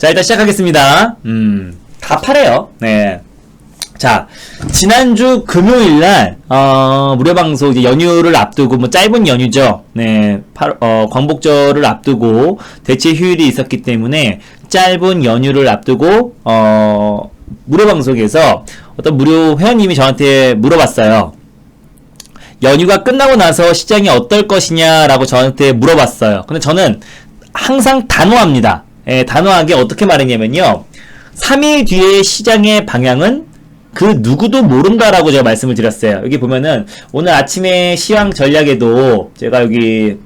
자, 일단 시작하겠습니다. 다 파래요. 네. 자, 지난주 금요일날, 무료방송 이제 연휴를 앞두고, 뭐 짧은 연휴죠. 네. 광복절을 앞두고 대체 휴일이 있었기 때문에 짧은 연휴를 앞두고, 무료방송에서 어떤 무료 회원님이 저한테 물어봤어요. 연휴가 끝나고 나서 시장이 어떨 것이냐라고 저한테 물어봤어요. 근데 저는 항상 단호합니다. 예, 단호하게 어떻게 말했냐면요. 3일 뒤에 시장의 방향은 그 누구도 모른다라고 제가 말씀을 드렸어요. 여기 보면은 오늘 아침에 시황 전략에도 제가 여기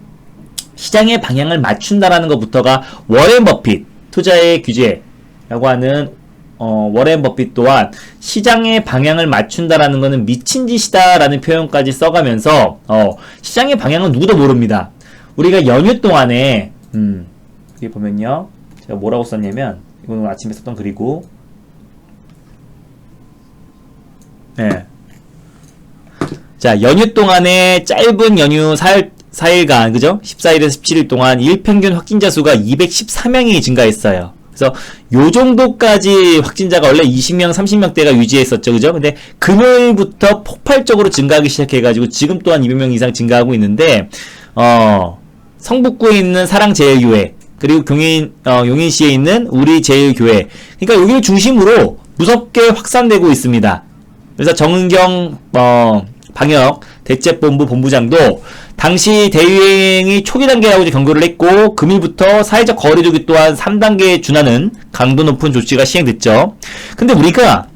시장의 방향을 맞춘다라는 것부터가 워렌 버핏 투자의 규제라고 하는 워렌 버핏 또한 시장의 방향을 맞춘다라는 것은 미친 짓이다라는 표현까지 써가면서 시장의 방향은 누구도 모릅니다. 우리가 연휴 동안에 여기 보면요. 제가 뭐라고 썼냐면 이건 오늘 아침에 썼던 글이고 네. 자, 연휴 동안에 짧은 연휴 4일간 그죠? 14일에서 17일 동안 일평균 확진자 수가 214명이 증가했어요. 그래서 요 정도까지 확진자가 원래 20명, 30명대가 유지했었죠. 그죠? 근데 금요일부터 폭발적으로 증가하기 시작해가지고 지금 또한 200명 이상 증가하고 있는데 성북구에 있는 사랑제일교회 그리고 용인시에 있는 우리제일교회 그러니까 여기를 중심으로 무섭게 확산되고 있습니다. 그래서 정은경 방역 대책본부 본부장도 당시 대유행이 초기 단계라고 경고를 했고 금일부터 사회적 거리두기 또한 3단계에 준하는 강도 높은 조치가 시행됐죠. 근데 우리가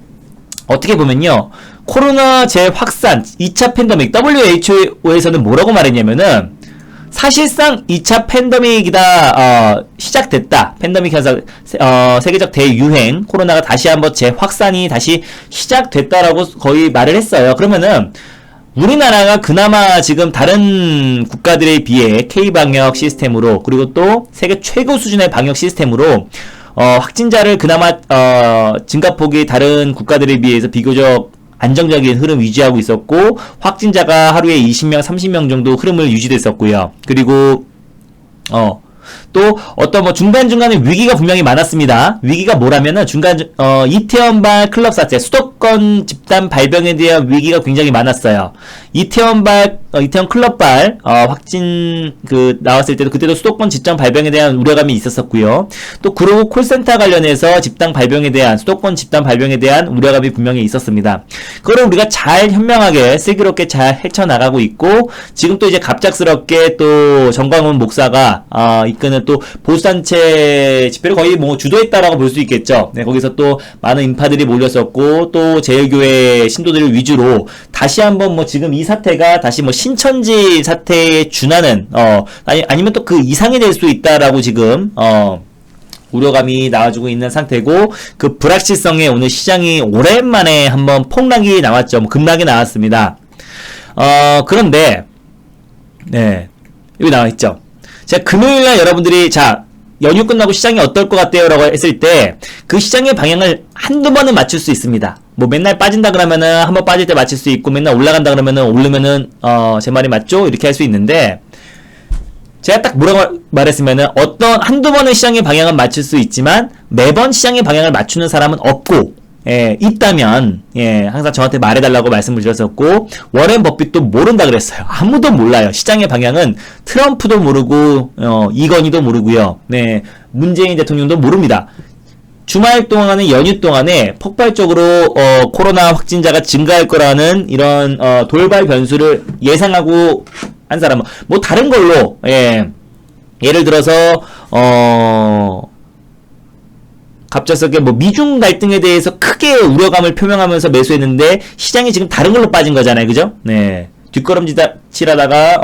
어떻게 보면요. 코로나 재확산 2차 팬데믹 WHO에서는 뭐라고 말했냐면은 사실상 2차 팬데믹이다 시작됐다. 팬데믹 현상 세계적 대유행 코로나가 다시 한번 재확산이 다시 시작됐다라고 거의 말을 했어요. 그러면은 우리나라가 그나마 지금 다른 국가들에 비해 K방역 시스템으로 그리고 또 세계 최고 수준의 방역 시스템으로 확진자를 그나마 증가폭이 다른 국가들에 비해서 비교적 안정적인 흐름 유지하고 있었고 확진자가 하루에 20명, 30명 정도 흐름을 유지됐었고요. 그리고 또 어떤 뭐 중간중간에 위기가 분명히 많았습니다. 위기가 뭐라면은 이태원발 클럽 사태, 수도권 집단 발병에 대한 위기가 굉장히 많았어요. 이태원 클럽발 확진 나왔을 때도 그때도 수도권 집단 발병에 대한 우려감이 있었었고요. 또 그리고 콜센터 관련해서 집단 발병에 대한 수도권 집단 발병에 대한 우려감이 분명히 있었습니다. 그거를 우리가 잘 현명하게 슬기롭게 잘 헤쳐나가고 있고 지금 또 이제 갑작스럽게 또 정광훈 목사가 이끄는 또 보수단체 집회를 거의 뭐 주도했다라고 볼 수 있겠죠. 네, 거기서 또 많은 인파들이 몰렸었고 또 제일교회 신도들을 위주로 다시 한번 뭐 지금 이 사태가 다시 뭐 신천지 사태에 준하는 아니면 또 그 이상이 될 수 있다라고 지금 우려감이 나와주고 있는 상태고 그 불확실성에 오늘 시장이 오랜만에 한번 폭락이 나왔죠. 뭐 급락이 나왔습니다. 그런데 네 여기 나와있죠. 제가 금요일날 여러분들이 연휴 끝나고 시장이 어떨 것 같아요? 라고 했을 때 그 시장의 방향을 한두 번은 맞출 수 있습니다. 뭐 맨날 빠진다 그러면은 한번 빠질 때 맞출 수 있고 맨날 올라간다 그러면은 오르면은 제 말이 맞죠? 이렇게 할 수 있는데 제가 딱 뭐라고 말했으면은 어떤 한두 번의 시장의 방향은 맞출 수 있지만 매번 시장의 방향을 맞추는 사람은 없고 있다면 항상 저한테 말해달라고 말씀을 드렸었고 워렌 버핏도 모른다 그랬어요. 아무도 몰라요. 시장의 방향은 트럼프도 모르고 이건희도 모르고요. 네, 문재인 대통령도 모릅니다. 주말 동안에 연휴 동안에 폭발적으로 코로나 확진자가 증가할 거라는 이런 돌발 변수를 예상하고 한 사람은 뭐 다른 걸로 예를 들어서 갑작스럽게 뭐 미중 갈등에 대해서 크게 우려감을 표명하면서 매수했는데 시장이 지금 다른 걸로 빠진 거잖아요. 그죠? 네. 뒷걸음질하다가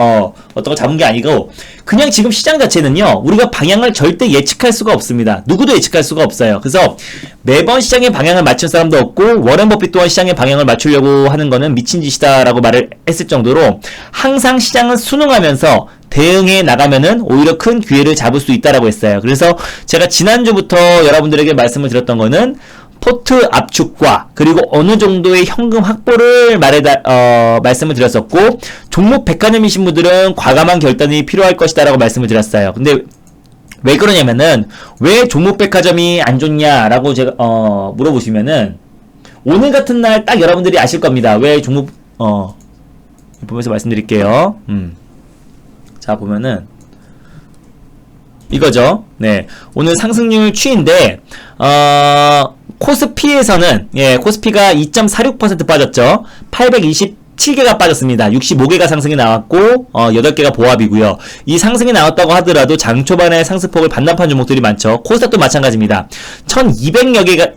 어떤 거 잡은 게 아니고 그냥 지금 시장 자체는요. 우리가 방향을 절대 예측할 수가 없습니다. 누구도 예측할 수가 없어요. 그래서 매번 시장의 방향을 맞춘 사람도 없고 워렌 버핏 또한 시장의 방향을 맞추려고 하는 거는 미친 짓이다라고 말을 했을 정도로 항상 시장은 순응하면서 대응해 나가면은 오히려 큰 기회를 잡을 수 있다라고 했어요. 그래서 제가 지난주부터 여러분들에게 말씀을 드렸던 거는 포트 압축과 그리고 어느 정도의 현금 확보를 말씀을 드렸었고 종목 백화점이신 분들은 과감한 결단이 필요할 것이다 라고 말씀을 드렸어요. 근데 왜 그러냐면은 왜 종목백화점이 안 좋냐라고 제가 물어보시면은 오늘 같은 날 딱 여러분들이 아실 겁니다. 왜 종목 보면서 말씀드릴게요. 자, 보면은 이거죠. 네. 오늘 상승률 추인데 코스피에서는 코스피가 2.46% 빠졌죠. 827개가 빠졌습니다. 65개가 상승이 나왔고 8개가 보합이고요. 이 상승이 나왔다고 하더라도 장 초반에 상승폭을 반납한 종목들이 많죠. 코스닥도 마찬가지입니다. 1200여 개가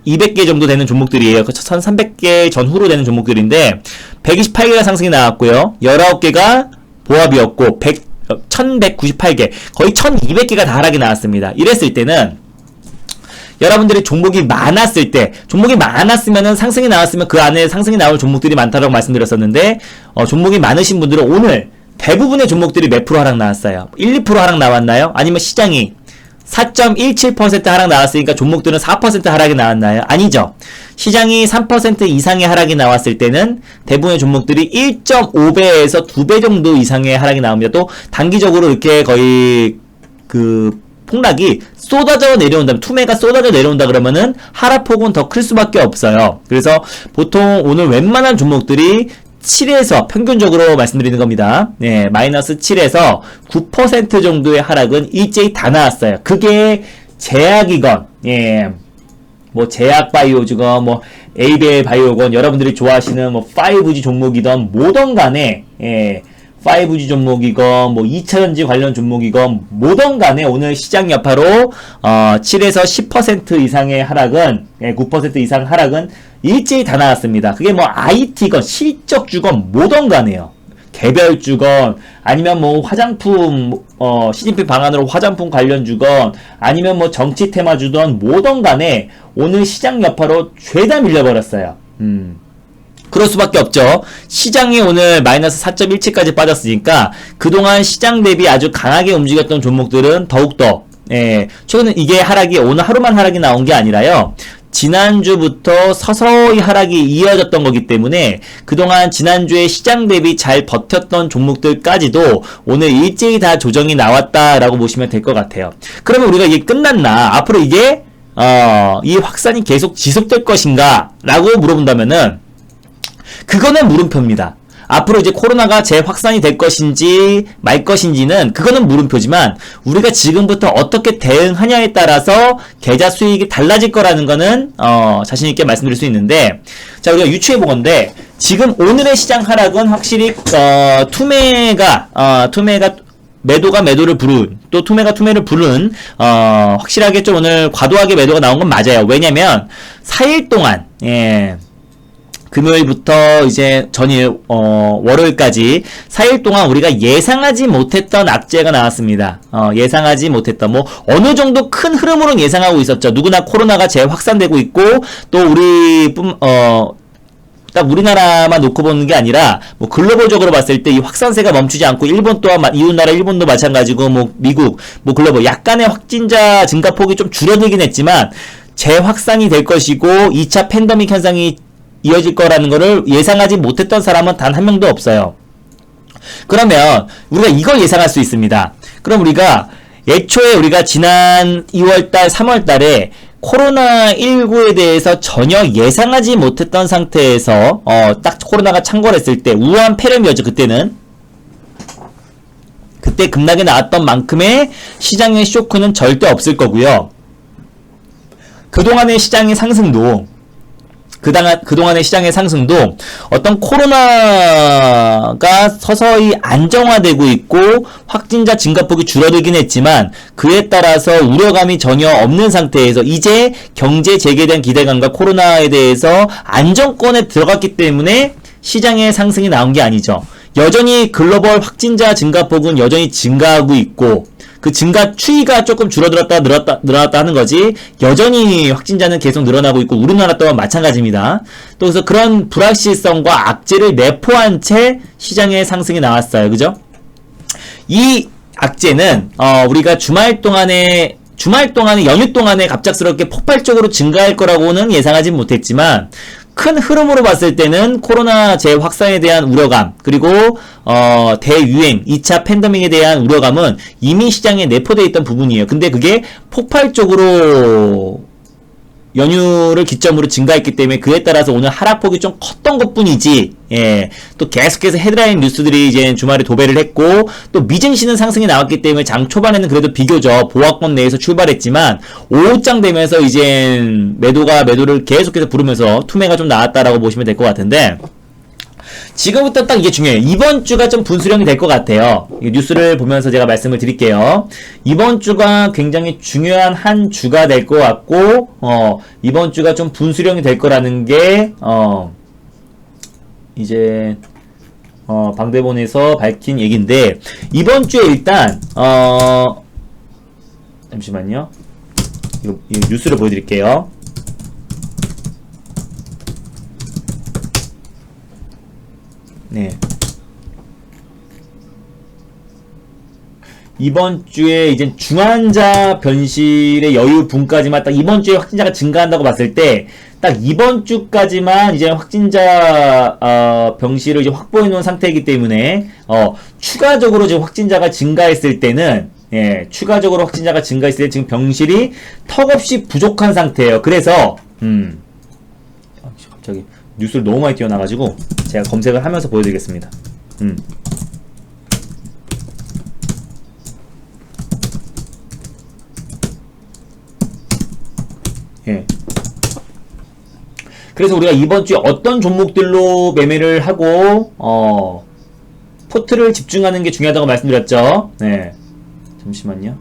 200개 정도 되는 종목들이에요. 1300개 전후로 되는 종목들인데 128개가 상승이 나왔고요. 19개가 보합이었고 1198개, 거의 1200개가 다 하락이 나왔습니다. 이랬을 때는 여러분들이 종목이 많았을 때, 종목이 많았으면은 상승이 나왔으면 그 안에 상승이 나올 종목들이 많다라고 말씀드렸었는데 종목이 많으신 분들은 오늘 대부분의 종목들이 몇 프로 하락 나왔어요? 1, 2% 하락 나왔나요? 아니면 시장이 4.17% 하락 나왔으니까 종목들은 4% 하락이 나왔나요? 아니죠. 시장이 3% 이상의 하락이 나왔을 때는 대부분의 종목들이 1.5배에서 2배 정도 이상의 하락이 나옵니다. 또 단기적으로 이렇게 거의 그 폭락이 쏟아져 내려온다면, 투매가 쏟아져 내려온다 그러면은 하락폭은 더 클 수밖에 없어요. 그래서 보통 오늘 웬만한 종목들이 7에서 평균적으로 말씀드리는 겁니다. 네, 마이너스 7에서 9% 정도의 하락은 일제히 다 나왔어요. 그게 제약이건, 뭐 제약바이오즈건, 뭐 에이벨 바이오건, 여러분들이 좋아하시는 뭐 5G 종목이던 뭐든 간에 5G 종목이건 뭐 2차전지 관련 종목이건 뭐든 간에 오늘 시장 여파로 7에서 10% 이상의 하락은 9% 이상 하락은 일제히 다 나왔습니다. 그게 뭐 IT건 실적주건 뭐든 간에요. 개별주건 아니면 뭐 화장품 시진핑 방안으로 화장품 관련주건 아니면 뭐 정치 테마주던 뭐든 간에 오늘 시장 여파로 죄다 밀려버렸어요. 그럴 수밖에 없죠. 시장이 오늘 마이너스 4.17까지 빠졌으니까 그동안 시장 대비 아주 강하게 움직였던 종목들은 더욱더 최근에 이게 하락이 오늘 하루만 하락이 나온 게 아니라요. 지난주부터 서서히 하락이 이어졌던 거기 때문에 그동안 지난주에 시장 대비 잘 버텼던 종목들까지도 오늘 일제히 다 조정이 나왔다라고 보시면 될 것 같아요. 그러면 우리가 이게 끝났나? 앞으로 이게 이 확산이 계속 지속될 것인가? 라고 물어본다면은 그거는 물음표입니다. 앞으로 이제 코로나가 재확산이 될 것인지 말 것인지는 그거는 물음표지만 우리가 지금부터 어떻게 대응하냐에 따라서 계좌 수익이 달라질 거라는 거는 자신있게 말씀드릴 수 있는데, 자, 우리가 유추해 보건데 지금 오늘의 시장 하락은 확실히 투매가 매도가 매도를 부른, 또 투매가 투매를 부른 확실하게 좀 오늘 과도하게 매도가 나온 건 맞아요. 왜냐면 4일 동안 금요일부터 이제 전일 월요일까지 4일 동안 우리가 예상하지 못했던 악재가 나왔습니다. 예상하지 못했던 뭐 어느 정도 큰 흐름으로는 예상하고 있었죠. 누구나 코로나가 재확산되고 있고 또 딱 우리나라만 놓고 보는 게 아니라 뭐 글로벌적으로 봤을 때 이 확산세가 멈추지 않고 일본 또한 이웃나라 일본도 마찬가지고 뭐 미국 뭐 글로벌 약간의 확진자 증가폭이 좀 줄어들긴 했지만 재확산이 될 것이고 2차 팬데믹 현상이 이어질 거라는 거를 예상하지 못했던 사람은 단 한 명도 없어요. 그러면 우리가 이걸 예상할 수 있습니다. 그럼 우리가 애초에 우리가 지난 2월달, 3월달에 코로나19에 대해서 전혀 예상하지 못했던 상태에서 딱 코로나가 창궐했을 때 우한 폐렴이었죠. 그때 급락이 나왔던 만큼의 시장의 쇼크는 절대 없을 거고요. 그동안의 시장의 상승도 그동안의 시장의 상승도 어떤 코로나가 서서히 안정화되고 있고 확진자 증가폭이 줄어들긴 했지만 그에 따라서 우려감이 전혀 없는 상태에서 이제 경제 재개에 대한 기대감과 코로나에 대해서 안정권에 들어갔기 때문에 시장의 상승이 나온 게 아니죠. 여전히 글로벌 확진자 증가폭은 여전히 증가하고 있고 그 증가 추이가 조금 줄어들었다 늘어났다 하는 거지 여전히 확진자는 계속 늘어나고 있고 우리나라 또한 마찬가지입니다. 또 그래서 그런 불확실성과 악재를 내포한 채 시장의 상승이 나왔어요. 그죠? 이 악재는 우리가 주말 동안에 연휴 동안에 갑작스럽게 폭발적으로 증가할 거라고는 예상하지 못했지만 큰 흐름으로 봤을 때는 코로나 재확산에 대한 우려감, 그리고 대유행, 2차 팬데믹에 대한 우려감은 이미 시장에 내포되어 있던 부분이에요. 근데 그게 폭발적으로 연휴를 기점으로 증가했기 때문에 그에 따라서 오늘 하락폭이 좀 컸던 것 뿐이지, 예, 또 계속해서 헤드라인 뉴스들이 이제 주말에 도배를 했고, 또 미증시는 상승이 나왔기 때문에 장 초반에는 그래도 비교적 보합권 내에서 출발했지만, 오후장 되면서 이제 매도를 계속해서 부르면서 투매가 좀 나왔다라고 보시면 될 것 같은데, 지금부터 딱 이게 중요해요. 이번 주가 좀 분수령이 될 것 같아요. 뉴스를 보면서 제가 말씀을 드릴게요. 이번 주가 굉장히 중요한 한 주가 될 것 같고, 이번 주가 좀 분수령이 될 거라는 게, 이제, 방대본에서 밝힌 얘기인데, 이번 주에 일단, 잠시만요. 이 뉴스를 보여드릴게요. 네. 이번 주에 이제 중환자 변실의 여유 분까지만 딱 이번 주에 확진자가 증가한다고 봤을 때 딱 이번 주까지만 이제 확진자 병실을 이제 확보해 놓은 상태이기 때문에 추가적으로 지금 확진자가 증가했을 때는 추가적으로 확진자가 증가했을 때 지금 병실이 턱없이 부족한 상태예요. 그래서 갑자기 뉴스를 너무 많이 띄워놔가지고 제가 검색을 하면서 보여드리겠습니다. 예. 그래서 우리가 이번 주에 어떤 종목들로 매매를 하고 포트를 집중하는 게 중요하다고 말씀드렸죠. 네. 잠시만요.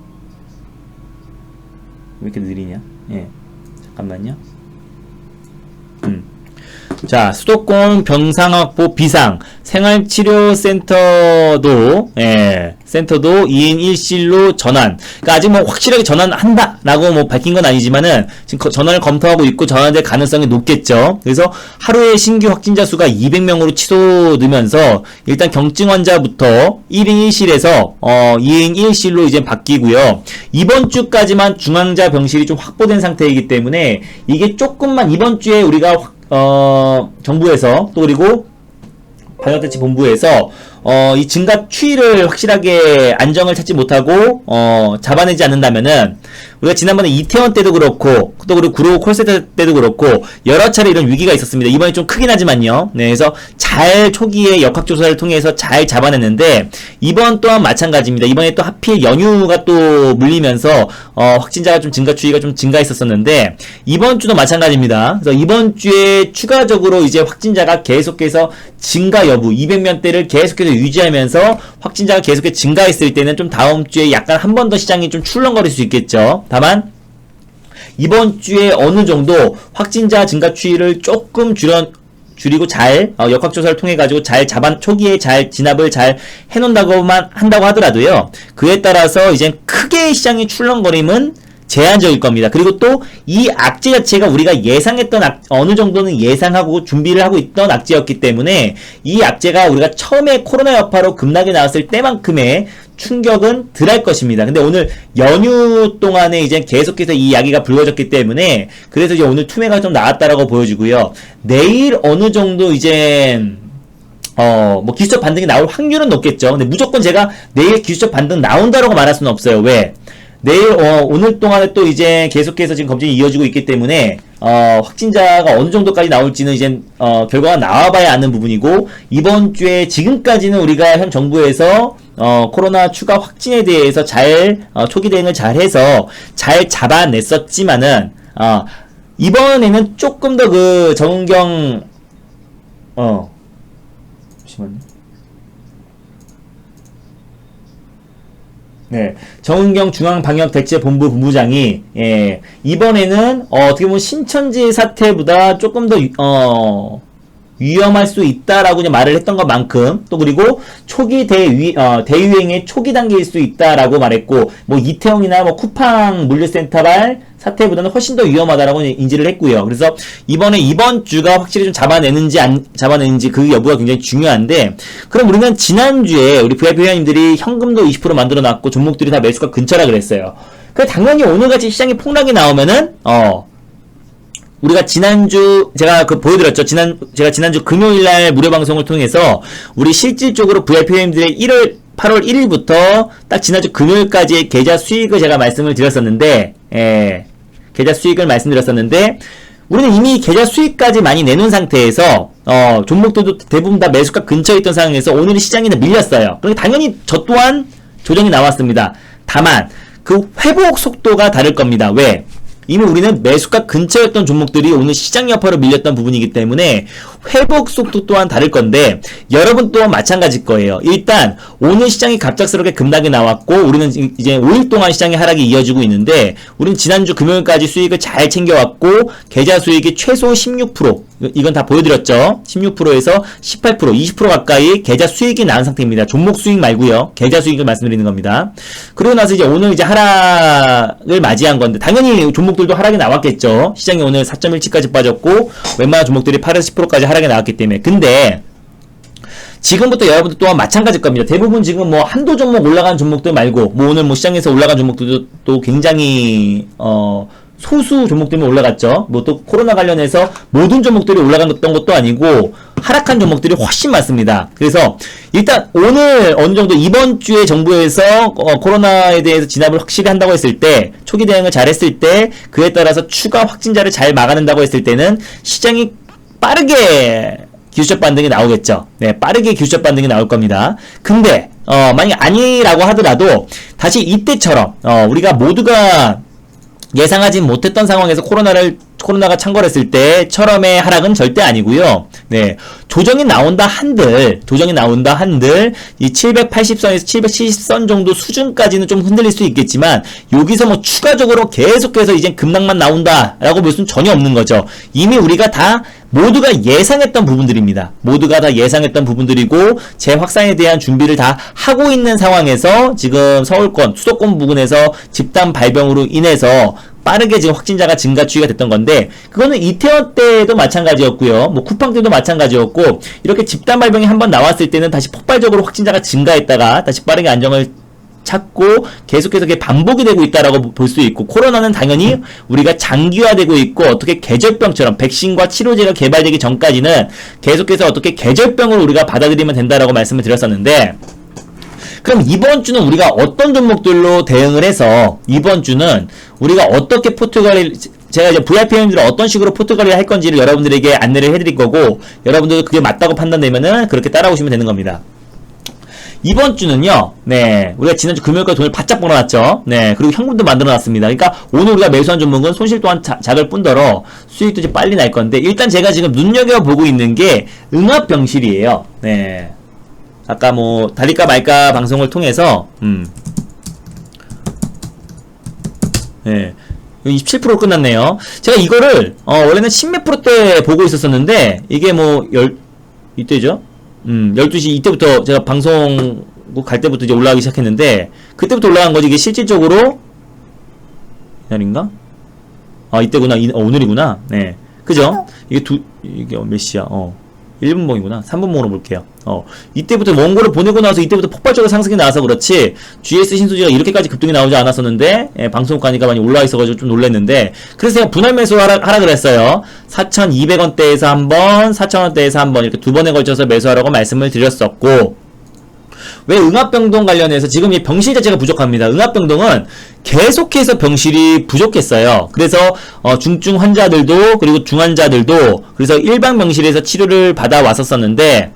왜 이렇게 느리냐? 예. 잠깐만요. 자, 수도권 병상확보 비상 생활치료센터도 센터도 2인 1실로 전환. 그러니까 아직 뭐 확실하게 전환한다라고 뭐 밝힌 건 아니지만은 지금 전환을 검토하고 있고 전환될 가능성이 높겠죠. 그래서 하루에 신규 확진자 수가 200명으로 치솟으면서 일단 경증 환자부터 1인 1실에서 2인 1실로 이제 바뀌고요. 이번 주까지만 중환자 병실이 좀 확보된 상태이기 때문에 이게 조금만 이번 주에 우리가 정부에서 또 그리고 방역대책본부에서 이 증가 추이를 확실하게 안정을 찾지 못하고 잡아내지 않는다면은 우리가 지난번에 이태원 때도 그렇고 또 그리고 구로구 콜센터 때도 그렇고 여러 차례 이런 위기가 있었습니다. 이번에 좀 크긴 하지만요. 네, 그래서 잘 초기에 역학조사를 통해서 잘 잡아냈는데 이번 또한 마찬가지입니다. 이번에 또 하필 연휴가 또 물리면서 확진자가 좀 증가 추이가 좀 증가했었었는데 이번 주도 마찬가지입니다. 그래서 이번 주에 추가적으로 이제 확진자가 계속해서 증가 여부 200명대를 계속해서 유지하면서 확진자가 계속해서 증가했을 때는 좀 다음 주에 약간 한 번 더 시장이 좀 출렁거릴 수 있겠죠. 다만 이번 주에 어느 정도 확진자 증가 추이를 조금 줄이고 잘 역학조사를 통해 가지고 잘 초기에 잘 진압을 잘 해놓는다고만 한다고 하더라도요. 그에 따라서 이제 크게 시장이 출렁거림은 제한적일 겁니다. 그리고 또 이 악재 자체가 우리가 예상했던 어느 정도는 예상하고 준비를 하고 있던 악재였기 때문에 이 악재가 우리가 처음에 코로나 여파로 급락이 나왔을 때만큼의 충격은 덜 할 것입니다. 근데 오늘 연휴 동안에 이제 계속해서 이 이야기가 불거졌기 때문에 그래서 이제 오늘 투매가 좀 나왔다라고 보여지고요. 내일 어느 정도 이제 뭐 기술적 반등이 나올 확률은 높겠죠. 근데 무조건 제가 내일 기술적 반등 나온다라고 말할 수는 없어요. 왜? 내일 오늘 동안에 또 이제 계속해서 지금 검진이 이어지고 있기 때문에 확진자가 어느 정도까지 나올지는 이제 결과가 나와봐야 아는 부분이고 이번 주에 지금까지는 우리가 현 정부에서 코로나 추가 확진에 대해서 잘 초기 대응을 잘 해서 잘 잡아냈었지만은 이번에는 조금 더 그 정은경 잠시만요. 네, 정은경 중앙방역대책본부 본부장이 이번에는 어떻게 보면 신천지 사태보다 조금 더 위험할 수 있다라고 이제 말을 했던 것만큼 또 그리고 초기 대유행의 초기 단계일 수 있다라고 말했고 뭐 이태원이나 뭐 쿠팡 물류센터발 사태보다는 훨씬 더 위험하다라고 인지를 했고요. 그래서 이번 주가 확실히 좀 잡아내는지 안 잡아내는지 그 여부가 굉장히 중요한데 그럼 우리는 지난주에 우리 VIP 회원님들이 현금도 20% 만들어놨고 종목들이 다 매수가 근처라 그랬어요. 그 당연히 오늘같이 시장에 폭락이 나오면은 우리가 지난주 제가 보여드렸죠. 제가 지난주 금요일날 무료 방송을 통해서 우리 실질적으로 VIP님들의 8월 1일부터 딱 지난주 금요일까지의 계좌 수익을 제가 말씀을 드렸었는데, 계좌 수익을 말씀드렸었는데, 우리는 이미 계좌 수익까지 많이 내놓은 상태에서 종목들도 대부분 다 매수가 근처에 있던 상황에서 오늘은 시장이 밀렸어요. 그러니까 당연히 저 또한 조정이 나왔습니다. 다만 그 회복 속도가 다를 겁니다. 왜? 이미 우리는 매수가 근처였던 종목들이 오늘 시장 여파로 밀렸던 부분이기 때문에 회복 속도 또한 다를 건데 여러분 또한 마찬가지일 거예요. 일단 오늘 시장이 갑작스럽게 급락이 나왔고 우리는 이제 5일 동안 시장의 하락이 이어지고 있는데 우리는 지난주 금요일까지 수익을 잘 챙겨왔고 계좌 수익이 최소 16% 이건 다 보여드렸죠. 16%에서 18% 20% 가까이 계좌 수익이 나온 상태입니다. 종목 수익 말고요. 계좌 수익을 말씀드리는 겁니다. 그러고 나서 이제 오늘 이제 하락을 맞이한 건데 당연히 종목들도 하락이 나왔겠죠. 시장이 오늘 4.17까지 빠졌고 웬만한 종목들이 8에서 10%까지 하락이 나왔기 때문에 근데 지금부터 여러분들 또한 마찬가지일 겁니다. 대부분 지금 뭐 한두 종목 올라간 종목들 말고 뭐 오늘 뭐 시장에서 올라간 종목들도 또 굉장히 소수 종목들만 올라갔죠. 뭐 또 코로나 관련해서 모든 종목들이 올라갔던 것도 아니고 하락한 종목들이 훨씬 많습니다. 그래서 일단 오늘 어느 정도 이번 주에 정부에서 코로나에 대해서 진압을 확실히 한다고 했을 때 초기 대응을 잘 했을 때 그에 따라서 추가 확진자를 잘 막아낸다고 했을 때는 시장이 빠르게 기술적 반등이 나오겠죠. 네, 빠르게 기술적 반등이 나올 겁니다. 근데 만약 아니라고 하더라도 다시 이때처럼 우리가 모두가 예상하지 못했던 상황에서 코로나가 창궐했을 때처럼의 하락은 절대 아니고요. 네. 조정이 나온다 한들 이 780선에서 770선 정도 수준까지는 좀 흔들릴 수 있겠지만 여기서 뭐 추가적으로 계속해서 이제 급락만 나온다라고 볼 수는 전혀 없는 거죠. 이미 우리가 다 모두가 예상했던 부분들입니다. 모두가 다 예상했던 부분들이고 재확산에 대한 준비를 다 하고 있는 상황에서 지금 서울권, 수도권 부근에서 집단 발병으로 인해서 빠르게 지금 확진자가 증가 추이가 됐던 건데 그거는 이태원 때도 마찬가지였고요. 뭐 쿠팡 때도 마찬가지였고 이렇게 집단 발병이 한번 나왔을 때는 다시 폭발적으로 확진자가 증가했다가 다시 빠르게 안정을 찾고 계속해서 반복이 되고 있다라고 볼 수 있고 코로나는 당연히 우리가 장기화되고 있고 어떻게 계절병처럼 백신과 치료제가 개발되기 전까지는 계속해서 어떻게 계절병을 우리가 받아들이면 된다라고 말씀을 드렸었는데 그럼 이번 주는 우리가 어떤 종목들로 대응을 해서 이번 주는 우리가 어떻게 포트관리 제가 이제 VIP님들은 어떤 식으로 포트관리를 할 건지를 여러분들에게 안내를 해드릴 거고 여러분들도 그게 맞다고 판단되면은 그렇게 따라오시면 되는 겁니다. 이번 주는요, 네, 우리가 지난주 금요일까지 돈을 바짝 벌어놨죠. 네, 그리고 현금도 만들어놨습니다. 그러니까 오늘 우리가 매수한 종목은 손실 또한 작을 뿐더러 수익도 이제 빨리 날 건데 일단 제가 지금 눈여겨보고 있는 게 응합병실이에요. 네. 아까 뭐 달릴까 말까 방송을 통해서 네. 27% 끝났네요. 제가 이거를 원래는 10몇 프로대 보고 있었었는데 이게 뭐 이때죠? 12시 이때부터 제가 방송 갈 때부터 이제 올라가기 시작했는데 그때부터 올라간 거지. 이게 실질적으로 이날인가? 이때구나. 오늘이구나. 네. 그죠? 이게 몇 시야? 1분봉이구나. 3분봉으로 볼게요. 이때부터 원고를 보내고 나서 이때부터 폭발적으로 상승이 나와서 그렇지 GS 신소지가 이렇게까지 급등이 나오지 않았었는데 방송 가니까 많이 올라와 있어가지고 좀 놀랐는데 그래서 제가 분할 매수 하락을 했어요. 4,200원대에서 한번 4,000원대에서 한번 이렇게 두 번에 걸쳐서 매수하라고 말씀을 드렸었고 왜 응압병동 관련해서 지금 이 병실 자체가 부족합니다. 응압병동은 계속해서 병실이 부족했어요. 그래서 중증 환자들도 그리고 중환자들도 그래서 일반 병실에서 치료를 받아왔었었는데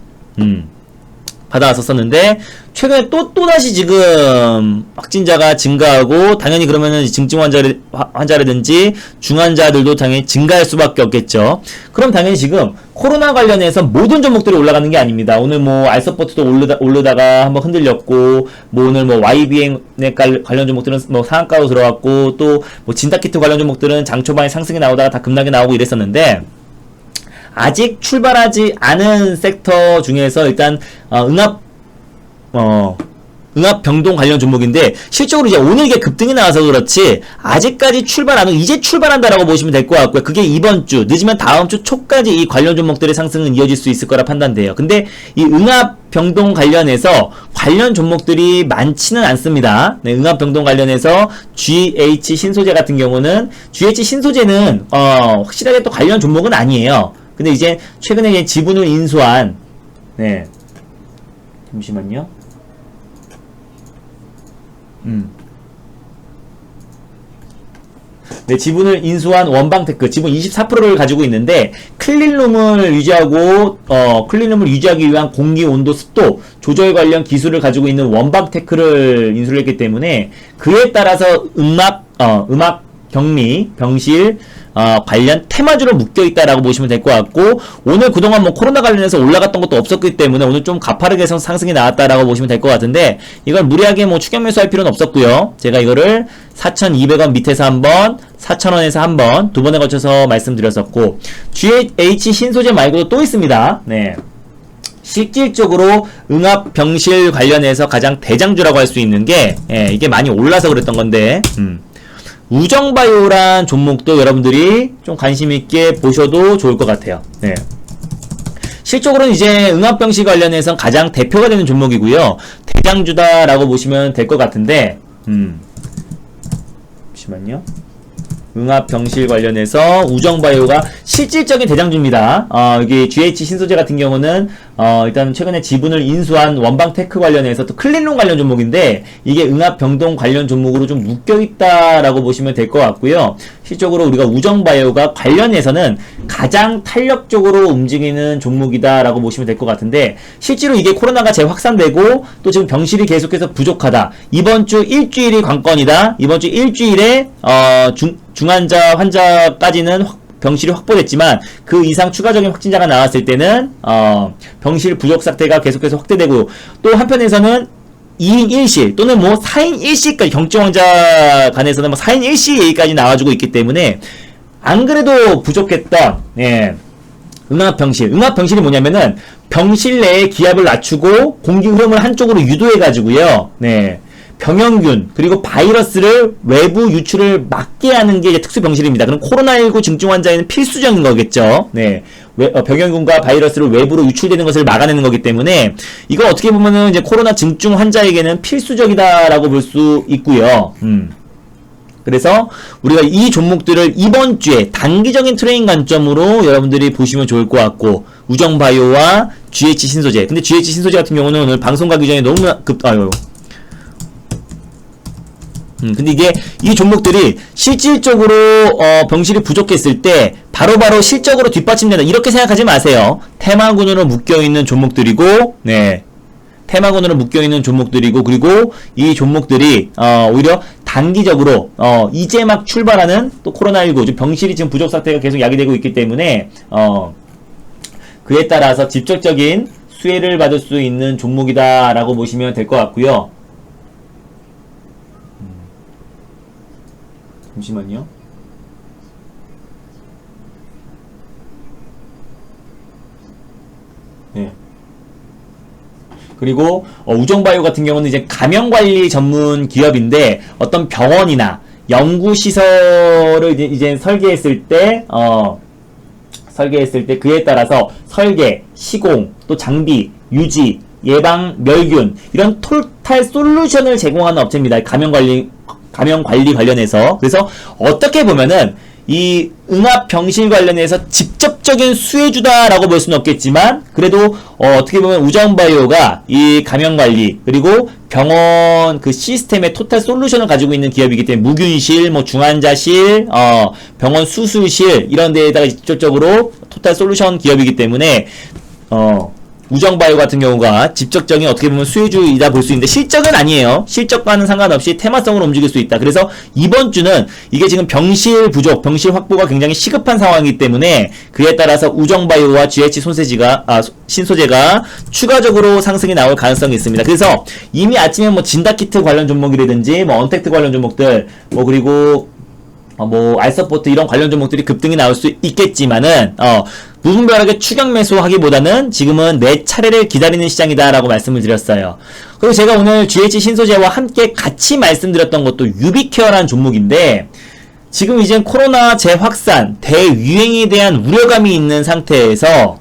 최근에 또다시 지금 확진자가 증가하고 당연히 그러면은 중증 환자라든지 중환자들도 당연히 증가할 수밖에 없겠죠. 그럼 당연히 지금 코로나 관련해서 모든 종목들이 올라가는 게 아닙니다. 오늘 뭐 알서포트도 오르다가 한번 흔들렸고 뭐 오늘 뭐 YBM 관련 종목들은 뭐 상한가로 들어왔고 또 뭐 진단키트 관련 종목들은 장 초반에 상승이 나오다가 다 급락이 나오고 이랬었는데 아직 출발하지 않은 섹터 중에서 일단 응압병동 관련 종목인데 실적으로 이제 오늘 이게 급등이 나와서 그렇지 아직까지 출발 안 하고 이제 출발한다라고 보시면 될 것 같고요. 그게 이번 주 늦으면 다음 주 초까지 이 관련 종목들의 상승은 이어질 수 있을 거라 판단돼요. 근데 이 응압병동 관련해서 관련 종목들이 많지는 않습니다. 네, 응압병동 관련해서 GH 신소재 같은 경우는 GH 신소재는 확실하게 또 관련 종목은 아니에요. 근데 이제 최근에 이제 지분을 인수한 잠시만요. 네, 지분을 인수한 원방테크 지분 24%를 가지고 있는데 클린룸을 유지하기 위한 공기 온도 습도 조절 관련 기술을 가지고 있는 원방테크를 인수를 했기 때문에 그에 따라서 음악 격리 병실 관련 테마주로 묶여있다라고 보시면 될 것 같고 오늘 그동안 뭐 코로나 관련해서 올라갔던 것도 없었기 때문에 오늘 좀 가파르게 상승이 나왔다라고 보시면 될 것 같은데 이걸 무리하게 뭐 추격 매수할 필요는 없었고요. 제가 이거를 4,200원 밑에서 한번 4,000원에서 한번 두 번에 걸쳐서 말씀드렸었고 GH 신소재 말고도 또 있습니다. 네. 실질적으로 응압 병실 관련해서 가장 대장주라고 할 수 있는 게 이게 많이 올라서 그랬던 건데 우정바이오란 종목도 여러분들이 좀 관심있게 보셔도 좋을 것 같아요. 네. 실적으로는 이제 응압병실 관련해서 가장 대표가 되는 종목이고요. 대장주다라고 보시면 될 것 같은데, 잠시만요. 응압병실 관련해서 우정바이오가 실질적인 대장주입니다. 여기 GH 신소재 같은 경우는 일단 최근에 지분을 인수한 원방테크 관련해서 또 클린룸 관련 종목인데 이게 응압병동 관련 종목으로 좀 묶여있다라고 보시면 될 것 같고요. 실적으로 우리가 우정바이오가 관련해서는 가장 탄력적으로 움직이는 종목이다라고 보시면 될 것 같은데 실제로 이게 코로나가 재확산되고 또 지금 병실이 계속해서 부족하다. 이번 주 일주일이 관건이다. 이번 주 일주일에 중환자 환자까지는 병실이 확보됐지만 그 이상 추가적인 확진자가 나왔을 때는 병실 부족 사태가 계속해서 확대되고 또 한편에서는 2인 1실 또는 뭐 4인 1실까지 경증 환자 간에서는 뭐 4인 1실 얘기까지 나와주고 있기 때문에 안 그래도 부족했던 응압병실이 뭐냐면은 병실 내의 기압을 낮추고 공기 흐름을 한쪽으로 유도해가지고요. 네. 병영균 그리고 바이러스를 외부 유출을 막게 하는 게 이제 특수병실입니다. 그럼 코로나19 증증 환자에는 필수적인 거겠죠. 네. 병영균과 바이러스를 외부로 유출되는 것을 막아내는 거기 때문에 이거 어떻게 보면은 이제 코로나 증증 환자에게는 필수적이다라고 볼 수 있고요. 그래서 우리가 이 종목들을 이번 주에 단기적인 트레이딩 관점으로 여러분들이 보시면 좋을 것 같고 우정바이오와 GH 신소재. 근데 GH 신소재 같은 경우는 오늘 방송 가기 전에 너무 근데 이게 이 종목들이 실질적으로 병실이 부족했을 때 바로바로 실적으로 뒷받침된다 이렇게 생각하지 마세요. 테마군으로 묶여있는 종목들이고 테마군으로 묶여있는 종목들이고 그리고 이 종목들이 오히려 단기적으로 이제 막 출발하는 또 코로나19 병실이 지금 부족 사태가 계속 야기되고 있기 때문에 그에 따라서 직접적인 수혜를 받을 수 있는 종목이다라고 보시면 될 것 같고요. 잠시만요. 네. 그리고 우정바이오 같은 경우는 이제 감염관리 전문 기업인데 어떤 병원이나 연구시설을 이제 설계했을 때 그에 따라서 설계, 시공, 또 장비, 유지, 예방, 멸균 이런 토탈 솔루션을 제공하는 업체입니다. 감염관리 관련해서. 그래서 어떻게 보면은 이 응압병실 관련해서 직접적인 수혜주다라고 볼 수는 없겠지만 그래도 어떻게 보면 우정바이오가 이 감염관리 그리고 병원 그 시스템의 토탈 솔루션을 가지고 있는 기업이기 때문에 무균실, 뭐 중환자실, 병원 수술실 이런 데에다가 직접적으로 토탈 솔루션 기업이기 때문에 우정바이오 같은 경우가 직접적인 어떻게 보면 수혜주이다 볼 수 있는데 실적은 아니에요. 실적과는 상관없이 테마성으로 움직일 수 있다. 그래서 이번 주는 이게 지금 병실 부족, 병실 확보가 굉장히 시급한 상황이기 때문에 그에 따라서 우정바이오와 GH 신소재가 추가적으로 상승이 나올 가능성이 있습니다. 그래서 이미 아침에 뭐 진다키트 관련 종목이라든지 뭐 언택트 관련 종목들 그리고 뭐 알서포트 이런 관련 종목들이 급등이 나올 수 있겠지만은 무분별하게 추격 매수하기보다는 지금은 내 차례를 기다리는 시장이다라고 말씀을 드렸어요. 그리고 제가 오늘 GH 신소재와 함께 같이 말씀드렸던 것도 유비케어라는 종목인데, 지금 이제 코로나 재확산, 대유행에 대한 우려감이 있는 상태에서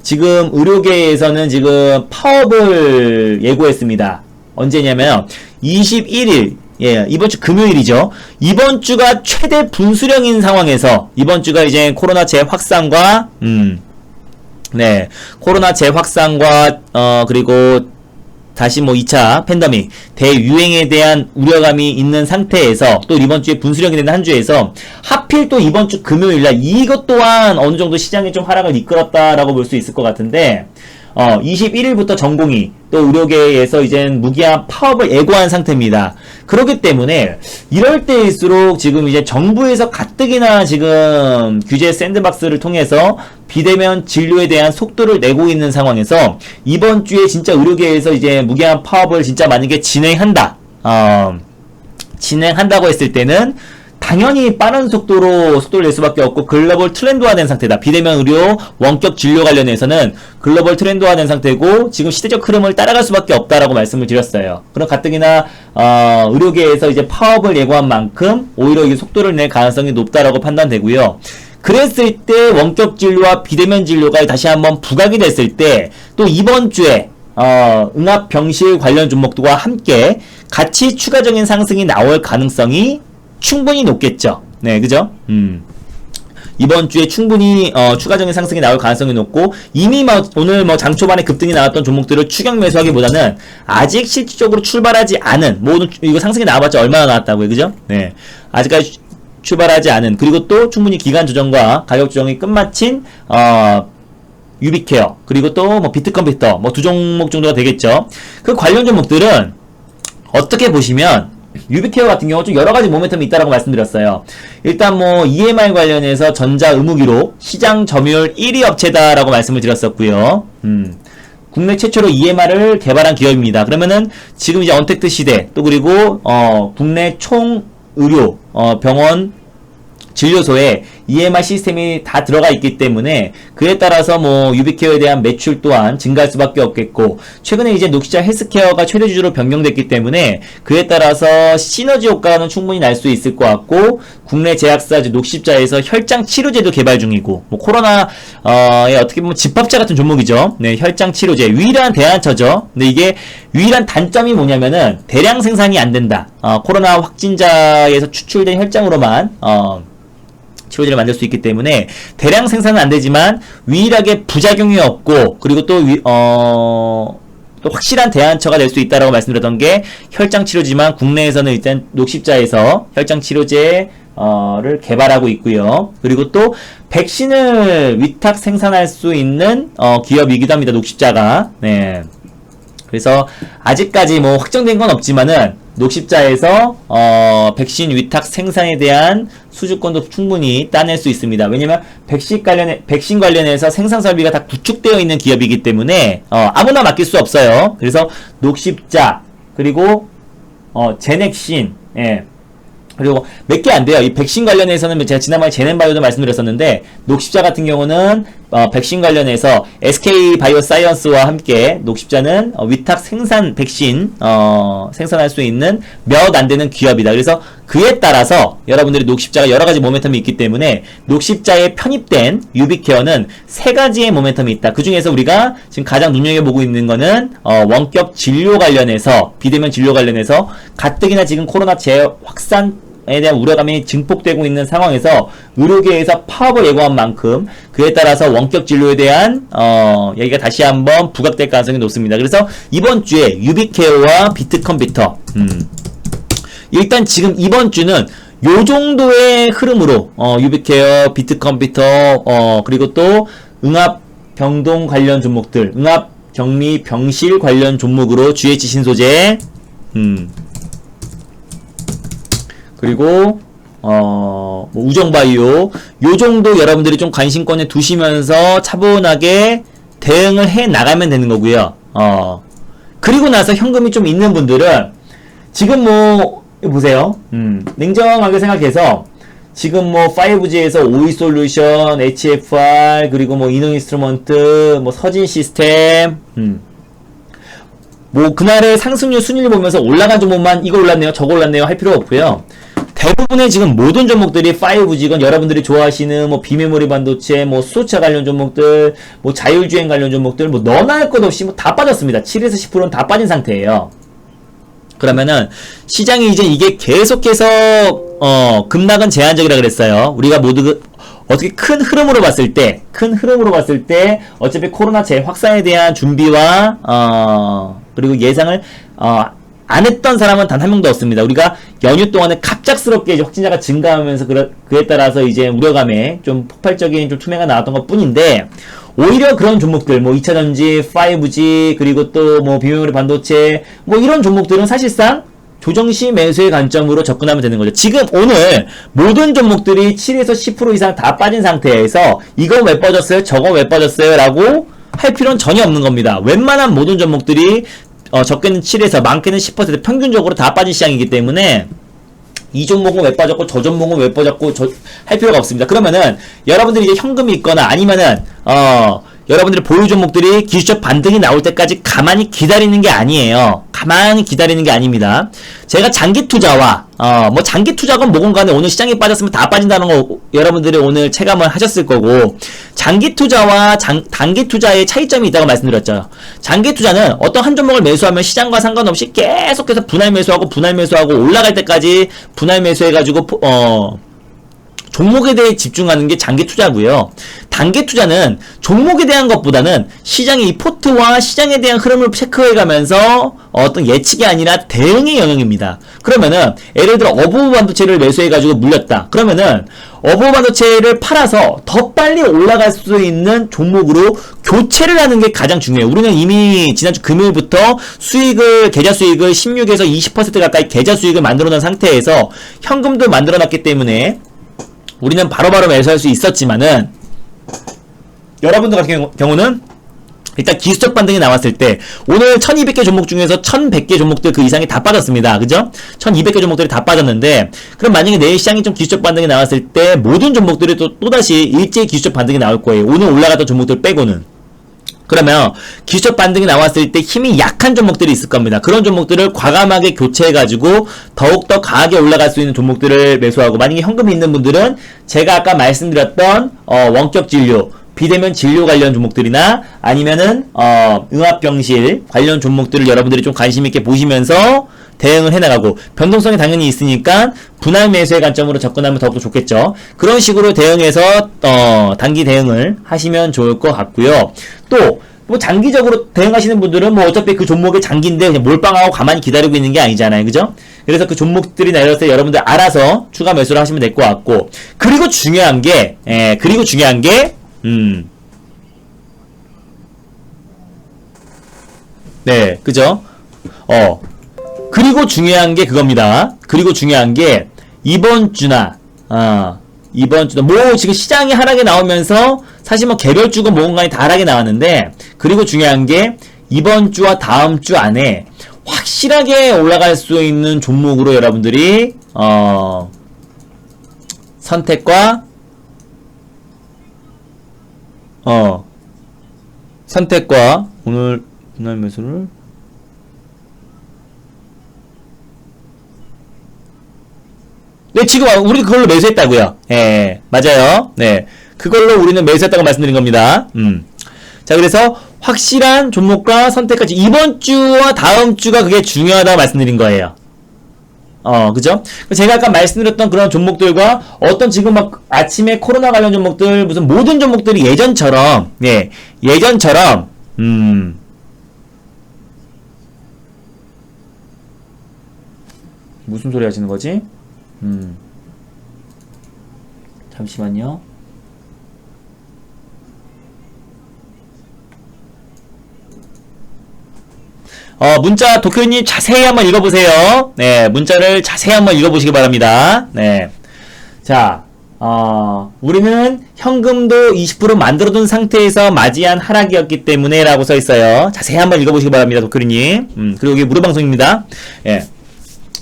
지금 의료계에서는 지금 파업을 예고했습니다. 언제냐면 21일, 예, 이번 주 금요일이죠. 이번 주가 최대 분수령인 상황에서 이번 주가 이제 코로나 재확산과 네, 코로나 재확산과 그리고 다시 뭐 2차 팬데믹 대유행에 대한 우려감이 있는 상태에서 또 이번 주에 분수령이 되는 한 주에서 하필 또 이번 주 금요일날 이것 또한 어느 정도 시장에 좀 하락을 이끌었다라고 볼 수 있을 것 같은데, 21일부터 전공이 또 의료계에서 이젠 무기한 파업을 예고한 상태입니다. 그렇기 때문에 이럴 때일수록 지금 이제 정부에서 가뜩이나 지금 규제 샌드박스를 통해서 비대면 진료에 대한 속도를 내고 있는 상황에서 이번 주에 진짜 의료계에서 이제 무기한 파업을 진짜 만약에 진행한다고 했을 때는 당연히 빠른 속도를 낼 수밖에 없고 글로벌 트렌드화된 상태다. 비대면 의료 원격 진료 관련해서는 글로벌 트렌드화된 상태고 지금 시대적 흐름을 따라갈 수밖에 없다라고 말씀을 드렸어요. 그럼 가뜩이나 의료계에서 이제 파업을 예고한 만큼 오히려 이게 속도를 낼 가능성이 높다라고 판단되고요. 그랬을 때 원격 진료와 비대면 진료가 다시 한번 부각이 됐을 때 또 이번 주에 응압 병실 관련 종목들과 함께 같이 추가적인 상승이 나올 가능성이 충분히 높겠죠. 네, 그죠? 이번 주에 충분히 추가적인 상승이 나올 가능성이 높고, 이미 오늘 장 초반에 급등이 나왔던 종목들을 추격 매수하기보다는 아직 실질적으로 출발하지 않은, 이거 상승이 나와봤자 얼마나 나왔다고요, 그죠? 네, 아직까지 출발하지 않은, 그리고 또 충분히 기간 조정과 가격 조정이 끝마친 유비케어, 그리고 또 비트컴퓨터 두 종목 정도가 되겠죠. 그 관련 종목들은 어떻게 보시면 유비케어 같은 경우 좀 여러가지 모멘텀이 있다라고 말씀드렸어요. 일단 EMR 관련해서 전자 의무기록 시장 점유율 1위 업체다라고 말씀을 드렸었고요. 국내 최초로 EMR을 개발한 기업입니다. 그러면은 지금 이제 언택트 시대, 또 그리고 국내 총 의료 병원 진료소에 EMR 시스템이 다 들어가 있기 때문에 그에 따라서 유비케어에 대한 매출 또한 증가할 수밖에 없겠고, 최근에 이제 녹시자 헬스케어가 최대 주주로 변경됐기 때문에 그에 따라서 시너지 효과는 충분히 날 수 있을 것 같고, 국내 제약사 녹십자에서 혈장 치료제도 개발 중이고, 코로나에 어떻게 보면 집합자 같은 종목이죠. 네, 혈장 치료제 유일한 대안처죠. 근데 이게 유일한 단점이 뭐냐면은 대량 생산이 안 된다. 코로나 확진자에서 추출된 혈장으로만 치료제를 만들 수 있기 때문에 대량 생산은 안 되지만 유일하게 부작용이 없고, 그리고 또 확실한 대안처가 될 수 있다라고 말씀드렸던 게 혈장 치료지만, 국내에서는 일단 녹십자에서 혈장 치료제를 개발하고 있고요. 그리고 또 백신을 위탁 생산할 수 있는 기업이기도 합니다, 녹십자가. 네. 그래서 아직까지 확정된 건 없지만은 녹십자에서 백신 위탁 생산에 대한 수주권도 충분히 따낼 수 있습니다. 왜냐면 백신 관련해서 생산 설비가 다 구축되어 있는 기업이기 때문에 아무나 맡길 수 없어요. 그래서 녹십자, 그리고 제넥신, 예, 그리고 몇 개 안 돼요. 이 백신 관련해서는 제가 지난번에 제넨바이오도 말씀드렸었는데, 녹십자 같은 경우는 백신 관련해서 SK바이오사이언스와 함께 녹십자는 위탁 생산 백신 생산할 수 있는 몇 안 되는 기업이다. 그래서 그에 따라서 여러분들이 녹십자가 여러가지 모멘텀이 있기 때문에 녹십자에 편입된 유비케어는 세 가지의 모멘텀이 있다. 그 중에서 우리가 지금 가장 눈여겨보고 있는 거는 원격 진료 관련해서, 비대면 진료 관련해서 가뜩이나 지금 코로나 재확산 에 대한 우려감이 증폭되고 있는 상황에서 의료계에서 파업을 예고한 만큼 그에 따라서 원격 진료에 대한 얘기가 다시 한번 부각될 가능성이 높습니다. 그래서 이번 주에 유비케어와 비트컴퓨터, 일단 지금 이번 주는 요 정도의 흐름으로 유비케어, 비트컴퓨터, 그리고 또 응압 병동 관련 종목들, 응압 격리 병실 관련 종목으로 GH 신소재, 그리고 우정바이오, 요 정도 여러분들이 좀 관심권에 두시면서 차분하게 대응을 해 나가면 되는 거고요. 그리고 나서 현금이 좀 있는 분들은 지금 이거 보세요. 냉정하게 생각해서 지금 뭐 5G에서 오이솔루션, HFR, 그리고 뭐 이노인스트루먼트, 뭐 서진 시스템, 뭐 그날의 상승률 순위를 보면서 올라간 종목만 이거 올랐네요, 저거 올랐네요 할 필요 없고요. 대부분의 지금 모든 종목들이 5G건 여러분들이 좋아하시는 뭐 비메모리 반도체, 뭐 수소차 관련 종목들, 뭐 자율주행 관련 종목들, 뭐 너나 할 것 없이 뭐 다 빠졌습니다. 7에서 10%는 다 빠진 상태예요. 그러면은 시장이 이제 이게 계속해서 급락은 제한적이라 그랬어요. 우리가 모두 어떻게 큰 흐름으로 봤을 때 어차피 코로나 재확산에 대한 준비와 그리고 예상을 안 했던 사람은 단 한 명도 없습니다. 우리가 연휴 동안에 갑작스럽게 이제 확진자가 증가하면서 그에 따라서 이제 우려감에 좀 폭발적인 좀 투매가 나왔던 것 뿐인데, 오히려 그런 종목들, 뭐 2차전지, 5G, 그리고 또 뭐 비메모리 반도체, 뭐 이런 종목들은 사실상 조정시 매수의 관점으로 접근하면 되는 거죠. 지금 오늘 모든 종목들이 7에서 10% 이상 다 빠진 상태에서 이거 왜 빠졌어요? 저거 왜 빠졌어요? 라고 할 필요는 전혀 없는 겁니다. 웬만한 모든 종목들이 적게는 7에서 많게는 10% 평균적으로 다 빠진 시장이기 때문에 이 종목은 왜 빠졌고 저 종목은 왜 빠졌고 할 필요가 없습니다. 그러면은 여러분들이 이제 현금이 있거나 아니면은 여러분들의 보유 종목들이 기술적 반등이 나올 때까지 가만히 기다리는 게 아니에요. 가만히 기다리는 게 아닙니다. 제가 장기 투자와 뭐 장기 투자건 뭐건 간에 오늘 시장이 빠졌으면 다 빠진다는 거 여러분들이 오늘 체감을 하셨을 거고, 장기 투자와 단기 투자의 차이점이 있다고 말씀드렸죠. 장기 투자는 어떤 한 종목을 매수하면 시장과 상관없이 계속해서 분할 매수하고 올라갈 때까지 분할 매수해가지고 종목에 대해 집중하는 게 장기 투자고요. 단기 투자는 종목에 대한 것보다는 시장의 이 포트와 시장에 대한 흐름을 체크해가면서 어떤 예측이 아니라 대응의 영역입니다. 그러면은 예를 들어 어부부 반도체를 매수해가지고 물렸다. 그러면은 어부부 반도체를 팔아서 더 빨리 올라갈 수 있는 종목으로 교체를 하는 게 가장 중요해요. 우리는 이미 지난주 금요일부터 계좌 수익을 16에서 20% 가까이 계좌 수익을 만들어 놓은 상태에서 현금도 만들어 놨기 때문에 우리는 바로바로 매수할 수 있었지만은, 여러분들 같은 경우는 일단 기술적 반등이 나왔을 때 오늘 1200개 종목 중에서 1100개 종목들 그 이상이 다 빠졌습니다. 그죠? 1200개 종목들이 다 빠졌는데, 그럼 만약에 내일 시장이 좀 기술적 반등이 나왔을 때 모든 종목들이 또다시 일제히 기술적 반등이 나올 거예요. 오늘 올라갔던 종목들 빼고는. 그러면 기술적 반등이 나왔을 때 힘이 약한 종목들이 있을 겁니다. 그런 종목들을 과감하게 교체해가지고 더욱더 강하게 올라갈 수 있는 종목들을 매수하고, 만약에 현금이 있는 분들은 제가 아까 말씀드렸던 원격 진료, 비대면 진료 관련 종목들이나 아니면은 응압병실 관련 종목들을 여러분들이 좀 관심 있게 보시면서 대응을 해나가고, 변동성이 당연히 있으니까 분할 매수의 관점으로 접근하면 더욱더 좋겠죠. 그런 식으로 대응해서 단기 대응을 하시면 좋을 것 같고요. 또 뭐 장기적으로 대응하시는 분들은 뭐 어차피 그 종목의 장기인데 그냥 몰빵하고 가만히 기다리고 있는 게 아니잖아요. 그죠? 그래서 그 종목들이 내렸을 때 여러분들 알아서 추가 매수를 하시면 될 것 같고, 그리고 중요한 게 네, 그죠? 그리고 중요한 게 그겁니다. 그리고 중요한 게 이번 주나 뭐 지금 시장이 하락에 나오면서 사실 뭐 개별주고 뭔가에 다 하락에 나왔는데, 그리고 중요한 게 이번 주와 다음 주 안에 확실하게 올라갈 수 있는 종목으로 여러분들이 선택과 오늘 분할 매수를 네, 지금 우리 그걸로 매수했다고요. 예, 맞아요. 네, 그걸로 우리는 매수했다고 말씀드린 겁니다. 자, 그래서 확실한 종목과 선택까지 이번 주와 다음 주가 그게 중요하다고 말씀드린 거예요. 그죠? 제가 아까 말씀드렸던 그런 종목들과 어떤 지금 막 아침에 코로나 관련 종목들, 무슨 모든 종목들이 예전처럼 무슨 소리 하시는 거지? 잠시만요. 문자 도쿄님 자세히 한번 읽어보세요. 네, 문자를 자세히 한번 읽어보시기 바랍니다. 네. 자, 우리는 현금도 20% 만들어둔 상태에서 맞이한 하락이었기 때문에 라고 써있어요. 자세히 한번 읽어보시기 바랍니다. 도쿄님. 그리고 이게 무료방송입니다. 예.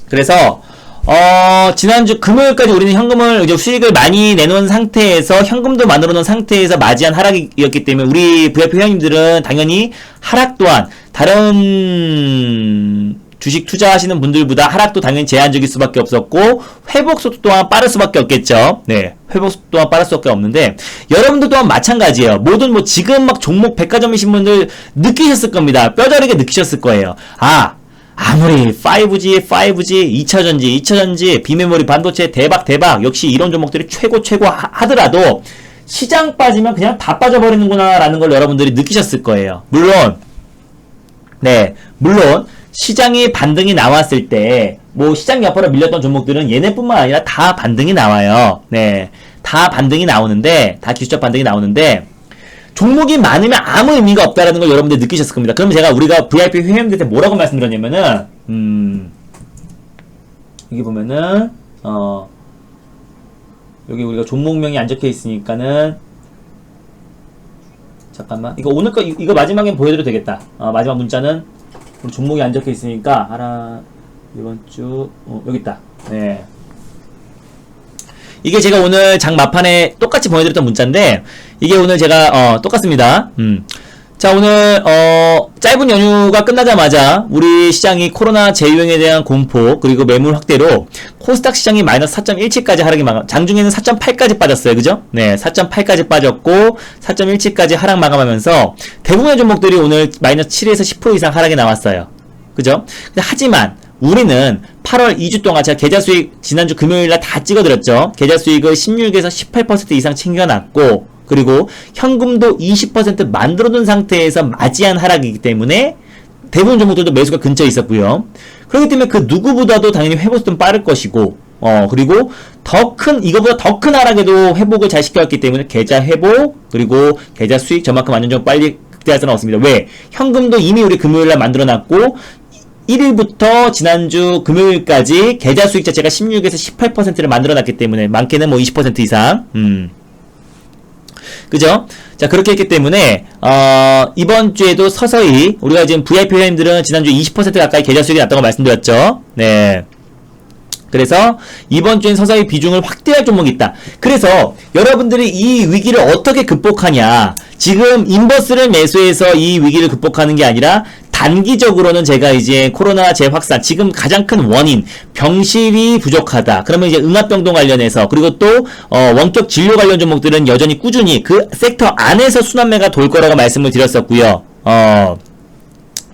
그래서 지난주 금요일까지 우리는 현금을, 이제 수익을 많이 내놓은 상태에서, 현금도 만들어 놓은 상태에서 맞이한 하락이었기 때문에, 우리 VIP 회원님들은 당연히 하락 또한, 다른 주식 투자하시는 분들보다 하락도 당연히 제한적일 수밖에 없었고, 회복 속도 또한 빠를 수밖에 없겠죠. 네. 회복 속도 또한 빠를 수밖에 없는데, 여러분들 또한 마찬가지예요. 모든 지금 막 종목 백화점이신 분들 느끼셨을 겁니다. 뼈저리게 느끼셨을 거예요. 아무리 5G, 2차전지, 비메모리 반도체 대박, 역시 이런 종목들이 최고 하더라도, 시장 빠지면 그냥 다 빠져버리는구나, 라는 걸 여러분들이 느끼셨을 거예요. 물론, 시장이 반등이 나왔을 때, 시장 옆으로 밀렸던 종목들은 얘네뿐만 아니라 다 반등이 나와요. 네. 다 반등이 나오는데, 다 기술적 반등이 나오는데, 종목이 많으면 아무 의미가 없다라는 걸 여러분들 느끼셨을 겁니다. 그럼 우리가 VIP 회원들한테 뭐라고 말씀드렸냐면은, 여기 보면은, 여기 우리가 종목명이 안 적혀 있으니까는, 잠깐만. 오늘 거, 이거 마지막에 보여드려도 되겠다. 마지막 문자는, 우리 종목이 안 적혀 있으니까, 이번 주, 여기 있다. 네. 이게 제가 오늘 장 마판에 똑같이 보내드렸던 문자인데, 이게 오늘 제가, 똑같습니다. 자, 오늘, 짧은 연휴가 끝나자마자, 우리 시장이 코로나 재유행에 대한 공포, 그리고 매물 확대로, 코스닥 시장이 마이너스 4.17까지 하락이 장중에는 4.8까지 빠졌어요. 그죠? 네, 4.8까지 빠졌고, 4.17까지 하락 마감하면서, 대부분의 종목들이 오늘 마이너스 7에서 10% 이상 하락이 나왔어요. 그죠? 하지만, 우리는 8월 2주 동안 제가 계좌 수익 지난주 금요일날 다 찍어드렸죠. 계좌 수익을 16에서 18% 이상 챙겨놨고, 그리고 현금도 20% 만들어둔 상태에서 맞이한 하락이기 때문에 대부분 종목들도 매수가 근처에 있었고요. 그렇기 때문에 그 누구보다도 당연히 회복 좀 빠를 것이고, 그리고 이거보다 더 큰 하락에도 회복을 잘 시켜왔기 때문에 계좌 회복, 그리고 계좌 수익 저만큼 완전 좀 빨리 극대할 수는 없습니다. 왜? 현금도 이미 우리 금요일날 만들어놨고, 1일부터 지난주 금요일까지 계좌 수익 자체가 16에서 18%를 만들어놨기 때문에 많게는 20% 이상. 그죠? 자, 그렇게 했기 때문에 이번 주에도 서서히 우리가 지금 VIP 회원님들은 지난주 20% 가까이 계좌 수익이 났다고 말씀드렸죠. 네. 그래서 이번 주엔 서서히 비중을 확대할 종목이 있다. 그래서 여러분들이 이 위기를 어떻게 극복하냐. 지금 인버스를 매수해서 이 위기를 극복하는 게 아니라 단기적으로는 제가 이제 코로나 재확산, 지금 가장 큰 원인, 병실이 부족하다. 그러면 이제 응압병동 관련해서, 그리고 또, 원격 진료 관련 종목들은 여전히 꾸준히 그 섹터 안에서 순환매가 돌 거라고 말씀을 드렸었고요.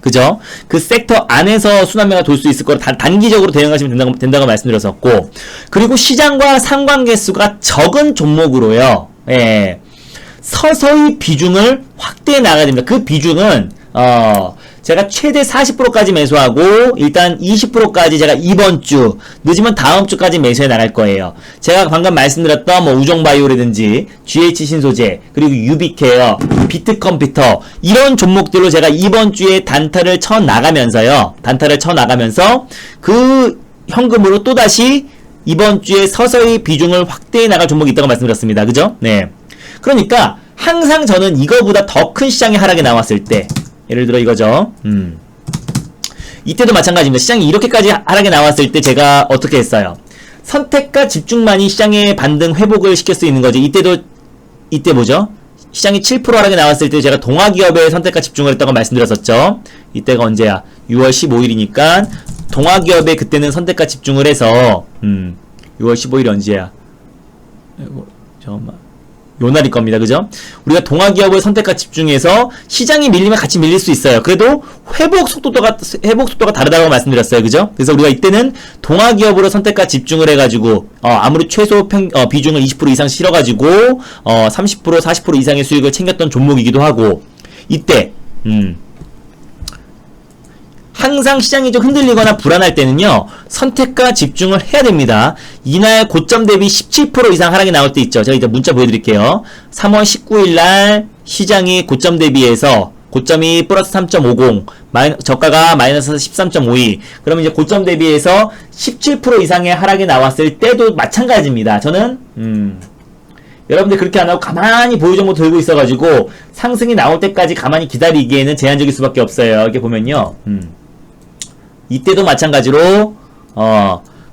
그죠? 그 섹터 안에서 순환매가 돌 수 있을 거라 단기적으로 대응하시면 된다고 말씀드렸었고, 그리고 시장과 상관계수가 적은 종목으로요. 예. 서서히 비중을 확대해 나가야 됩니다. 그 비중은, 제가 최대 40%까지 매수하고 일단 20%까지 제가 이번 주 늦으면 다음 주까지 매수해 나갈 거예요. 제가 방금 말씀드렸던 우종바이오라든지 GH 신소재, 그리고 유비케어, 비트컴퓨터, 이런 종목들로 제가 이번 주에 단타를 쳐 나가면서요. 그 현금으로 또다시 이번 주에 서서히 비중을 확대해 나갈 종목이 있다고 말씀드렸습니다. 그죠? 네. 그러니까 항상 저는 이거보다 더 큰 시장의 하락이 나왔을 때, 예를 들어 이거죠. 이때도 마찬가지입니다. 시장이 이렇게까지 하락이 나왔을 때 제가 어떻게 했어요? 선택과 집중만이 시장의 반등 회복을 시킬 수 있는 거죠. 이때 뭐죠? 시장이 7% 하락이 나왔을 때 제가 동아기업의 선택과 집중을 했다고 말씀드렸었죠. 이때가 언제야? 6월 15일이니까 동아기업에 그때는 선택과 집중을 해서 6월 15일이 언제야? 잠깐만. 요날일 겁니다. 그죠? 우리가 동아기업을 선택과 집중해서 시장이 밀리면 같이 밀릴 수 있어요. 그래도 회복 속도가 다르다고 말씀드렸어요. 그죠? 그래서 우리가 이때는 동아기업으로 선택과 집중을 해가지고, 아무리 최소 비중을 20% 이상 실어가지고, 30%, 40% 이상의 수익을 챙겼던 종목이기도 하고, 이때, 항상 시장이 좀 흔들리거나 불안할 때는요, 선택과 집중을 해야 됩니다. 이날 고점 대비 17% 이상 하락이 나올 때 있죠. 제가 이제 문자 보여드릴게요. 3월 19일 날 시장이 고점 대비해서 고점이 플러스 3.50, 저가가 마이너스 13.52. 그러면 이제 고점 대비해서 17% 이상의 하락이 나왔을 때도 마찬가지입니다. 저는, 여러분들 그렇게 안 하고 가만히 보유정보 들고 있어가지고 상승이 나올 때까지 가만히 기다리기에는 제한적일 수밖에 없어요. 이렇게 보면요. 이때도 마찬가지로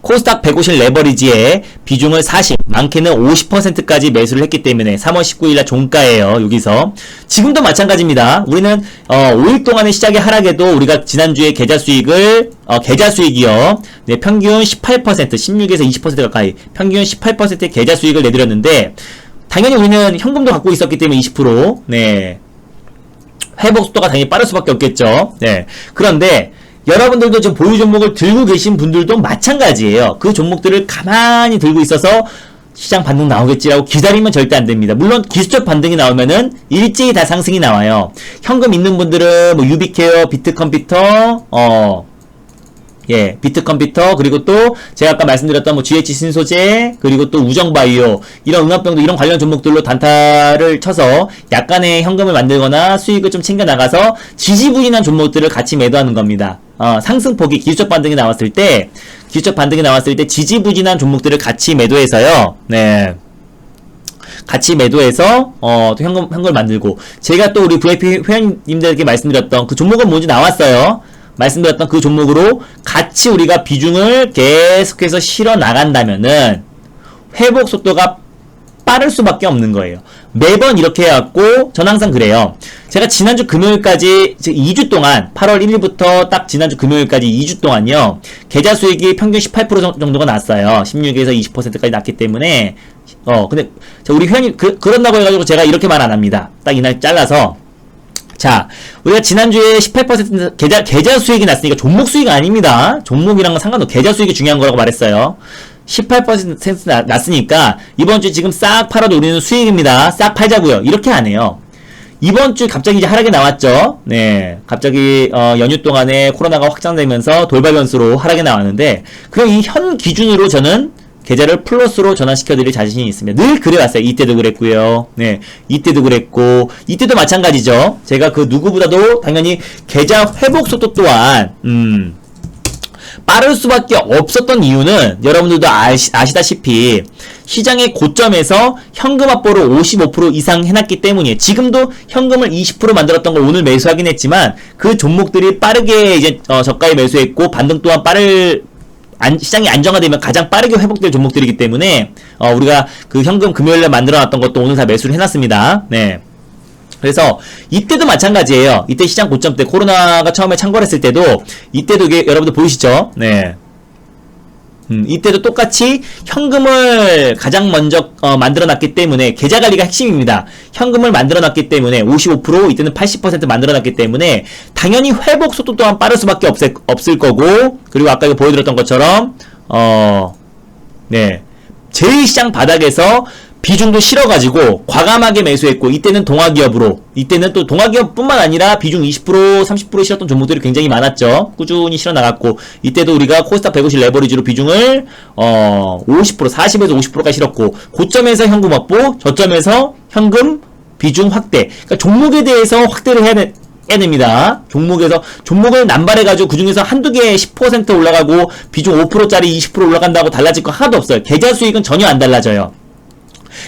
코스닥 150 레버리지의 비중을 40, 많게는 50%까지 매수를 했기 때문에 3월 19일날 종가예요. 여기서. 지금도 마찬가지입니다. 우리는 5일 동안의 시작의 하락에도 우리가 지난주에 계좌 수익이요. 네, 평균 18%, 16에서 20% 가까이 평균 18%의 계좌 수익을 내드렸는데 당연히 우리는 현금도 갖고 있었기 때문에 20%, 네. 회복 속도가 당연히 빠를 수밖에 없겠죠. 네. 그런데 여러분들도 지금 보유 종목을 들고 계신 분들도 마찬가지예요. 그 종목들을 가만히 들고 있어서 시장 반등 나오겠지라고 기다리면 절대 안 됩니다. 물론 기술적 반등이 나오면은 일제히 다 상승이 나와요. 현금 있는 분들은 뭐 유비케어, 비트컴퓨터, 비트컴퓨터, 그리고 또 제가 아까 말씀드렸던 뭐 GH 신소재, 그리고 또 우정바이오, 이런 응압병도 이런 관련 종목들로 단타를 쳐서 약간의 현금을 만들거나 수익을 좀 챙겨 나가서 지지부진한 종목들을 같이 매도하는 겁니다. 상승폭이 기술적 반등이 나왔을 때 지지부진한 종목들을 같이 매도해서요. 네. 같이 매도해서 또 현금을 만들고, 제가 또 우리 VIP 회원님들에게 말씀드렸던 그 종목은 뭔지 나왔어요. 말씀드렸던 그 종목으로 같이 우리가 비중을 계속해서 실어 나간다면은 회복 속도가 빠를 수밖에 없는 거예요. 매번 이렇게 해갖고 전 항상 그래요. 제가 지난주 금요일까지 2주 동안 8월 1일부터 딱 지난주 금요일까지 2주 동안요. 계좌 수익이 평균 18% 정도가 났어요. 16에서 20%까지 났기 때문에 근데 우리 회원님 그런다고 해가지고 제가 이렇게 말 안 합니다. 딱 이날 잘라서. 자, 우리가 지난주에 18% 계좌 수익이 났으니까 종목 수익이 아닙니다. 종목이랑은 상관없고 계좌 수익이 중요한 거라고 말했어요. 18% 났으니까 이번 주 지금 싹 팔아도 우리는 수익입니다. 싹 팔자고요. 이렇게 안 해요. 이번 주 갑자기 이제 하락이 나왔죠. 네, 갑자기 연휴 동안에 코로나가 확산되면서 돌발 변수로 하락이 나왔는데, 그럼 이 현 기준으로 저는 계좌를 플러스로 전환시켜드릴 자신이 있습니다. 늘 그래왔어요. 이때도 그랬고요. 네, 이때도 그랬고, 이때도 마찬가지죠. 제가 그 누구보다도 당연히 계좌 회복 속도 또한 빠를 수밖에 없었던 이유는 여러분들도 아시다시피 시장의 고점에서 현금 확보를 55% 이상 해놨기 때문이에요. 지금도 현금을 20% 만들었던 걸 오늘 매수하긴 했지만 그 종목들이 빠르게 이제 저가에 매수했고 반등 또한 시장이 안정화되면 가장 빠르게 회복될 종목들이기 때문에 우리가 그 현금 금요일날 만들어놨던 것도 오늘 다 매수를 해놨습니다. 네. 그래서 이때도 마찬가지예요. 이때 시장 고점 때 코로나가 처음에 창궐했을 때도 이때도 이게 여러분들 보이시죠? 네. 이때도 똑같이 현금을 가장 먼저 만들어놨기 때문에 계좌 관리가 핵심입니다. 현금을 만들어놨기 때문에 55% 이때는 80% 만들어놨기 때문에 당연히 회복 속도 또한 빠를 수밖에 없을 거고, 그리고 아까 이거 보여드렸던 것처럼 네, 제일 시장 바닥에서 비중도 실어가지고 과감하게 매수했고, 이때는 동아기업으로, 이때는 또 동아기업뿐만 아니라 비중 20% 30% 실었던 종목들이 굉장히 많았죠. 꾸준히 실어 나갔고, 이때도 우리가 코스닥 150 레버리지로 비중을 50% 40에서 50%까지 실었고, 고점에서 현금 확보, 저점에서 현금 비중 확대. 그러니까 종목에 대해서 확대를 해야 됩니다. 종목을 남발해가지고 그 중에서 한두 개에 10% 올라가고 비중 5%짜리 20% 올라간다고 달라질 거 하나도 없어요. 계좌 수익은 전혀 안 달라져요.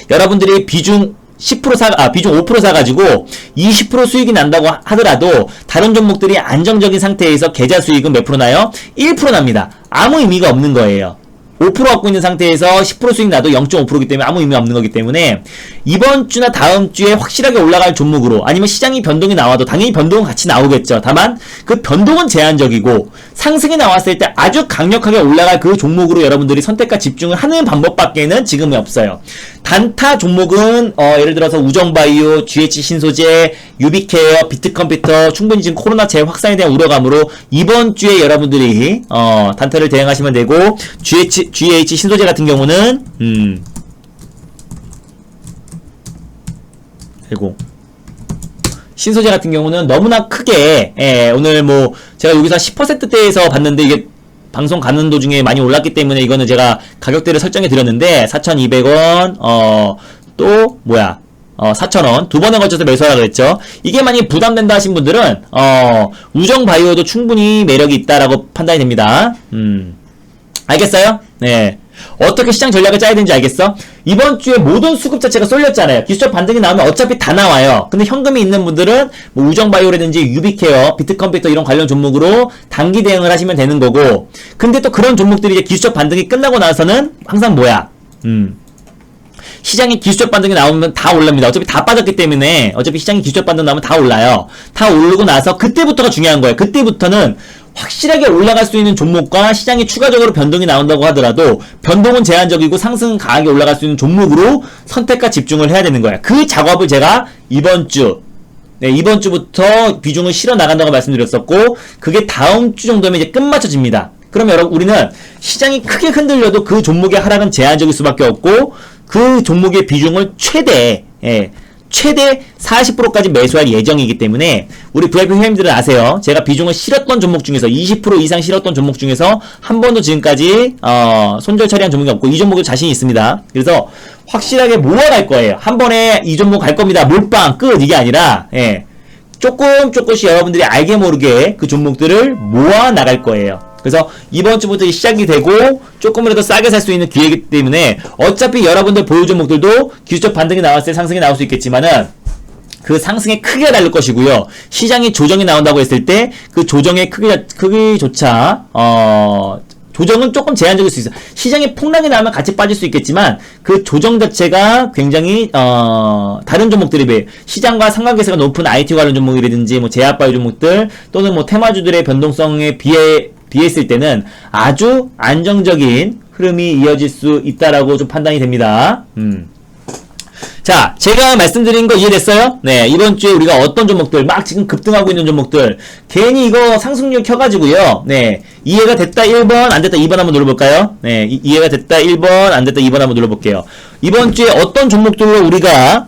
여러분들이 비중 5% 사가지고 20% 수익이 난다고 하더라도 다른 종목들이 안정적인 상태에서 계좌 수익은 몇 프로 나요? 1% 납니다. 아무 의미가 없는 거예요. 5% 갖고 있는 상태에서 10% 수익 나도 0.5%이기 때문에 아무 의미 없는 거기 때문에 이번 주나 다음 주에 확실하게 올라갈 종목으로, 아니면 시장이 변동이 나와도 당연히 변동은 같이 나오겠죠. 다만 그 변동은 제한적이고 상승이 나왔을 때 아주 강력하게 올라갈 그 종목으로 여러분들이 선택과 집중을 하는 방법밖에는 지금은 없어요. 단타 종목은 예를 들어서 우정바이오, GH 신소재, 유비케어, 비트컴퓨터 충분히 지금 코로나 재확산에 대한 우려감으로 이번 주에 여러분들이 단타를 대응하시면 되고, GH 신소재 같은 경우는 그리고 신소재 같은 경우는 너무나 크게 오늘 뭐 제가 여기서 10%대에서 봤는데 이게 방송 가는 도중에 많이 올랐기 때문에 이거는 제가 가격대를 설정해 드렸는데 4,200원 또 뭐야 4,000원 두 번에 걸쳐서 매수하라 그랬죠. 이게 만약에 부담된다 하신 분들은 우정바이오도 충분히 매력이 있다라고 판단이 됩니다. 알겠어요? 네. 어떻게 시장 전략을 짜야 되는지 알겠어? 이번 주에 모든 수급 자체가 쏠렸잖아요. 기술적 반등이 나오면 어차피 다 나와요. 근데 현금이 있는 분들은 뭐 우정바이오라든지 유비케어, 비트컴퓨터 이런 관련 종목으로 단기 대응을 하시면 되는 거고, 근데 또 그런 종목들이 이제 기술적 반등이 끝나고 나서는 항상 뭐야? 시장이 기술적 반등이 나오면 다 올랍니다. 어차피 다 빠졌기 때문에 어차피 시장이 기술적 반등 나오면 다 올라요. 다 오르고 나서 그때부터가 중요한 거예요. 그때부터는 확실하게 올라갈 수 있는 종목과 시장이 추가적으로 변동이 나온다고 하더라도 변동은 제한적이고 상승은 강하게 올라갈 수 있는 종목으로 선택과 집중을 해야 되는 거야. 그 작업을 제가 이번 주부터 비중을 실어 나간다고 말씀드렸었고, 그게 다음 주 정도면 이제 끝마쳐집니다. 그러면 여러분, 우리는 시장이 크게 흔들려도 그 종목의 하락은 제한적일 수밖에 없고, 그 종목의 비중을 최대 40%까지 매수할 예정이기 때문에 우리 VIP 회원님들은 아세요. 제가 비중을 실었던 종목 중에서 20% 이상 실었던 종목 중에서 한 번도 지금까지 손절 처리한 종목이 없고, 이 종목에 자신이 있습니다. 그래서 확실하게 모아갈 거예요. 한 번에 이 종목 갈 겁니다. 몰빵 끝, 이게 아니라 조금씩 여러분들이 알게 모르게 그 종목들을 모아 나갈 거예요. 그래서 이번 주부터 시작이 되고 조금이라도 싸게 살 수 있는 기회이기 때문에 어차피 여러분들 보유 종목들도 기술적 반등이 나왔을 때 상승이 나올 수 있겠지만은 그 상승의 크기가 다를 것이고요. 시장이 조정이 나온다고 했을 때 그 조정의 크기조차 조정은 조금 제한적일 수 있어요. 시장에 폭락이 나면 같이 빠질 수 있겠지만 그 조정 자체가 굉장히 다른 종목들에 비해 시장과 상관계세가 높은 IT 관련 종목이라든지 뭐 제약바이오 종목들 또는 뭐 테마주들의 변동성에 비했을 때는 아주 안정적인 흐름이 이어질 수 있다라고 좀 판단이 됩니다. 자, 제가 말씀드린 거 이해됐어요? 네, 이번 주에 우리가 어떤 종목들, 막 지금 급등하고 있는 종목들, 괜히 이거 상승률 켜가지고요. 네, 이해가 됐다 1번, 안 됐다 2번 한번 눌러볼까요? 네, 이해가 됐다 1번, 안 됐다 2번 한번 눌러볼게요. 이번 주에 어떤 종목들로 우리가,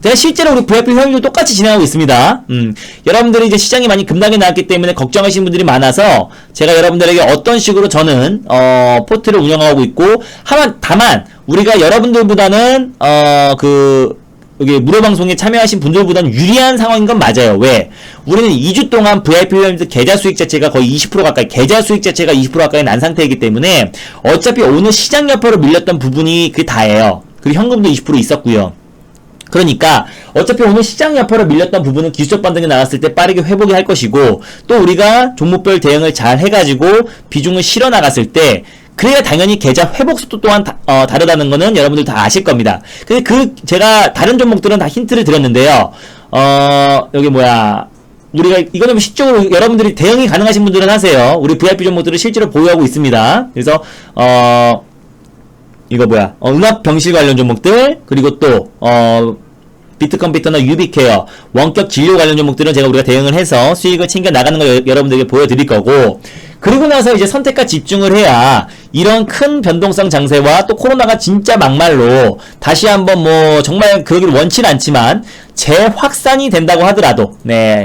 제가 실제로 우리 VIP 회원님도 똑같이 진행하고 있습니다. 여러분들이 이제 시장이 많이 급락이 나왔기 때문에 걱정하시는 분들이 많아서 제가 여러분들에게 어떤 식으로 저는 포트를 운영하고 있고, 다만 우리가 여러분들보다는 여기 무료방송에 참여하신 분들보다는 유리한 상황인 건 맞아요. 왜? 우리는 2주 동안 VIP 회원님들 계좌 수익 자체가 거의 20% 가까이, 계좌 수익 자체가 20% 가까이 난 상태이기 때문에 어차피 오늘 시장 여파로 밀렸던 부분이 그게 다예요. 그리고 현금도 20% 있었고요. 그러니까 어차피 오늘 시장 여파로 밀렸던 부분은 기술적 반등이 나왔을 때 빠르게 회복이 할 것이고, 또 우리가 종목별 대응을 잘 해가지고 비중을 실어 나갔을 때 그래야 당연히 계좌 회복 속도 또한 다르다는 거는 여러분들 다 아실 겁니다. 근데 제가 다른 종목들은 다 힌트를 드렸는데요. 여기 우리가 이거는 실적으로 여러분들이 대응이 가능하신 분들은 하세요. 우리 VIP 종목들을 실제로 보유하고 있습니다. 그래서 음압 병실 관련 종목들, 그리고 또 비트컴퓨터나 유비케어, 원격 진료 관련 종목들은 우리가 대응을 해서 수익을 챙겨 나가는 걸 여러분들에게 보여드릴 거고, 그리고 나서 이제 선택과 집중을 해야 이런 큰 변동성 장세와 또 코로나가 진짜 막말로 다시 한번 정말 그러길 원치는 않지만 재확산이 된다고 하더라도,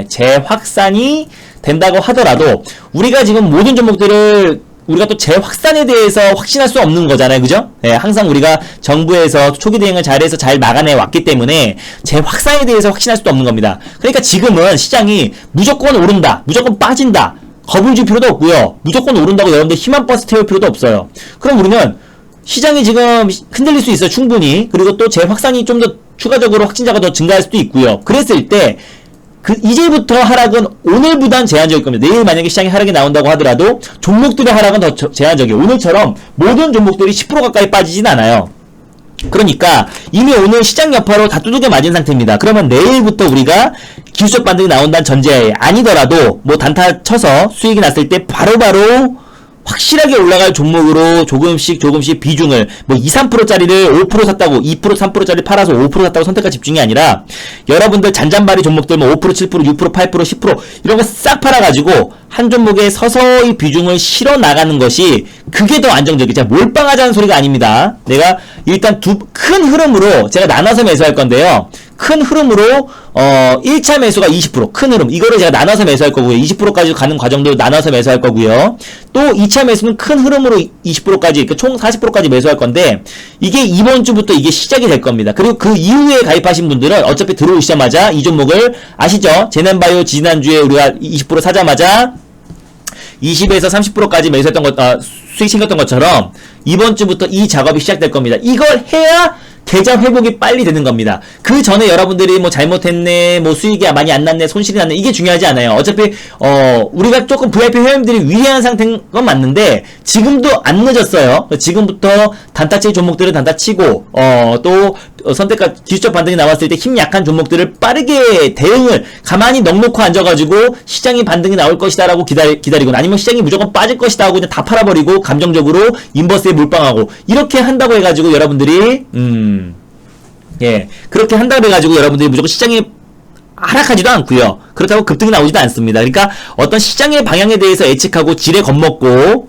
재확산이 된다고 하더라도 우리가 지금 모든 종목들을 우리가 또 재확산에 대해서 확신할 수 없는 거잖아요. 그죠? 항상 우리가 정부에서 초기 대응을 잘해서 잘 막아내 왔기 때문에 재확산에 대해서 확신할 수도 없는 겁니다. 그러니까 지금은 시장이 무조건 오른다, 무조건 빠진다, 겁을 줄 필요도 없고요. 무조건 오른다고 여러분들 힘한 버스 태울 필요도 없어요. 그럼 우리는 시장이 지금 흔들릴 수 있어요. 충분히. 그리고 또 재확산이 좀 더 추가적으로 확진자가 더 증가할 수도 있고요. 그랬을 때 이제부터 하락은 오늘보단 제한적일 겁니다. 내일 만약에 시장이 하락이 나온다고 하더라도 종목들의 하락은 더 제한적이에요. 오늘처럼 모든 종목들이 10% 가까이 빠지진 않아요. 그러니까 이미 오늘 시장 여파로 다 두들겨 맞은 상태입니다. 그러면 내일부터 우리가 기술적 반등이 나온다는 전제하에, 아니더라도 단타 쳐서 수익이 났을 때 바로바로 확실하게 올라갈 종목으로 조금씩 비중을 2, 3%짜리를 5% 샀다고 2%, 3%짜리 팔아서 5% 샀다고 선택과 집중이 아니라 여러분들 잔잔바리 종목들 5%, 7%, 6%, 8%, 10% 이런 거 싹 팔아가지고 한 종목에 서서히 비중을 실어 나가는 것이 그게 더 안정적이죠. 몰빵하자는 소리가 아닙니다. 내가 일단 큰 흐름으로 제가 나눠서 매수할 건데요. 큰 흐름으로 1차 매수가 20%, 큰 흐름 이거를 제가 나눠서 매수할 거고요. 20%까지 가는 과정도 나눠서 매수할 거고요. 또 2차 매수는 큰 흐름으로 20%까지, 그러니까 총 40%까지 매수할 건데, 이게 이번 주부터 이게 시작이 될 겁니다. 그리고 그 이후에 가입하신 분들은 어차피 들어오시자마자 이 종목을 아시죠? 제넨바이오 지난주에 우리가 20% 사자마자 20에서 30%까지 매수했던 것, 수익 챙겼던 것처럼 이번 주부터 이 작업이 시작될 겁니다. 이걸 해야 계좌 회복이 빨리 되는 겁니다. 그 전에 여러분들이 뭐 잘못했네, 뭐 수익이 많이 안 났네, 손실이 났네, 이게 중요하지 않아요. 어차피 우리가 조금 VIP 회원들이 위대한 상태인 건 맞는데 지금도 안 늦었어요. 지금부터 단타치 종목들은 단타치고 또 선택과 기술적 반등이 나왔을 때 힘 약한 종목들을 빠르게 대응을 가만히 넉놓고 앉아가지고 시장이 반등이 나올 것이다 라고 기다리고 아니면 시장이 무조건 빠질 것이다 하고 그냥 다 팔아버리고 감정적으로 인버스에 몰빵하고 이렇게 한다고 해가지고 여러분들이 예, 그렇게 한다고 해가지고 여러분들이 무조건 시장이 하락하지도 않고요. 그렇다고 급등이 나오지도 않습니다. 그러니까 어떤 시장의 방향에 대해서 예측하고 지레 겁먹고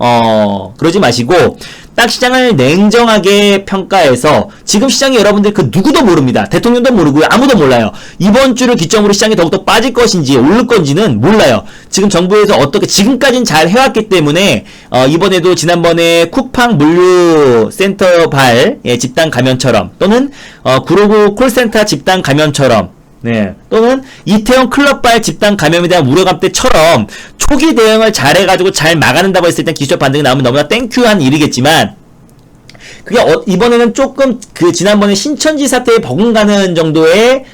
그러지 마시고 딱 시장을 냉정하게 평가해서 지금 시장이 여러분들 그 누구도 모릅니다. 대통령도 모르고요. 아무도 몰라요. 이번 주를 기점으로 시장이 더욱더 빠질 것인지 오를 건지는 몰라요. 지금 정부에서 어떻게 지금까지는 잘 해왔기 때문에 이번에도 지난번에 쿠팡 물류 센터 발 집단 감염처럼 또는 구로구 콜센터 집단 감염처럼 네. 또는 이태원 클럽발 집단 감염에 대한 우려감 때처럼 초기 대응을 잘해가지고 잘 막아낸다고 했을 땐 기술적 반등이 나오면 너무나 땡큐한 일이겠지만 그게 이번에는 조금 그 지난번에 신천지 사태에 버금가는 정도의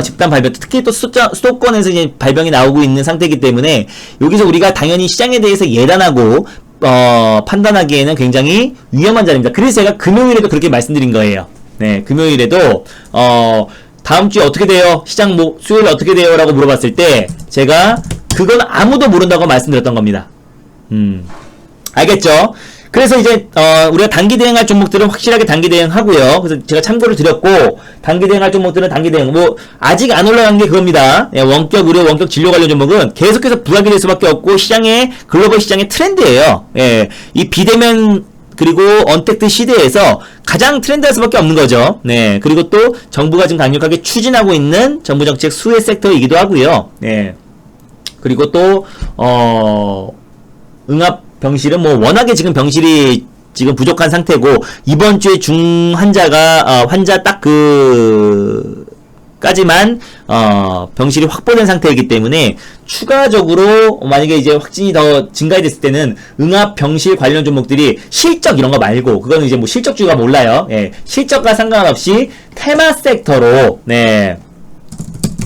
집단 발병, 특히 또 수도권에서 이제 발병이 나오고 있는 상태이기 때문에 여기서 우리가 당연히 시장에 대해서 예단하고 판단하기에는 굉장히 위험한 자리입니다. 그래서 제가 금요일에도 그렇게 말씀드린 거예요. 네, 금요일에도 다음 주에 어떻게 돼요? 시장 수요일 어떻게 돼요? 라고 물어봤을 때 제가 그건 아무도 모른다고 말씀드렸던 겁니다. 알겠죠? 그래서 이제 우리가 단기 대응할 종목들은 확실하게 단기 대응하고요. 그래서 제가 참고를 드렸고 단기 대응할 종목들은 단기 대응. 뭐 아직 안 올라간 게 그겁니다. 예, 원격 의료, 원격 진료 관련 종목은 계속해서 부각이 될 수밖에 없고 시장의 글로벌 시장의 트렌드예요. 예, 이 비대면 그리고 언택트 시대에서 가장 트렌드할 수밖에 없는 거죠. 네. 그리고 또 정부가 지금 강력하게 추진하고 있는 정부 정책 수혜 섹터이기도 하고요. 네. 그리고 또 응압 병실은 뭐 워낙에 지금 병실이 지금 부족한 상태고 이번 주에 중 환자가 환자 딱 까지만 병실이 확보된 상태이기 때문에 추가적으로 만약에 이제 확진이 더 증가됐을 때는 응압 병실 관련 종목들이 실적 이런 거 말고 그거는 이제 뭐 실적주가 몰라요. 예. 실적과 상관없이 테마 섹터로 네.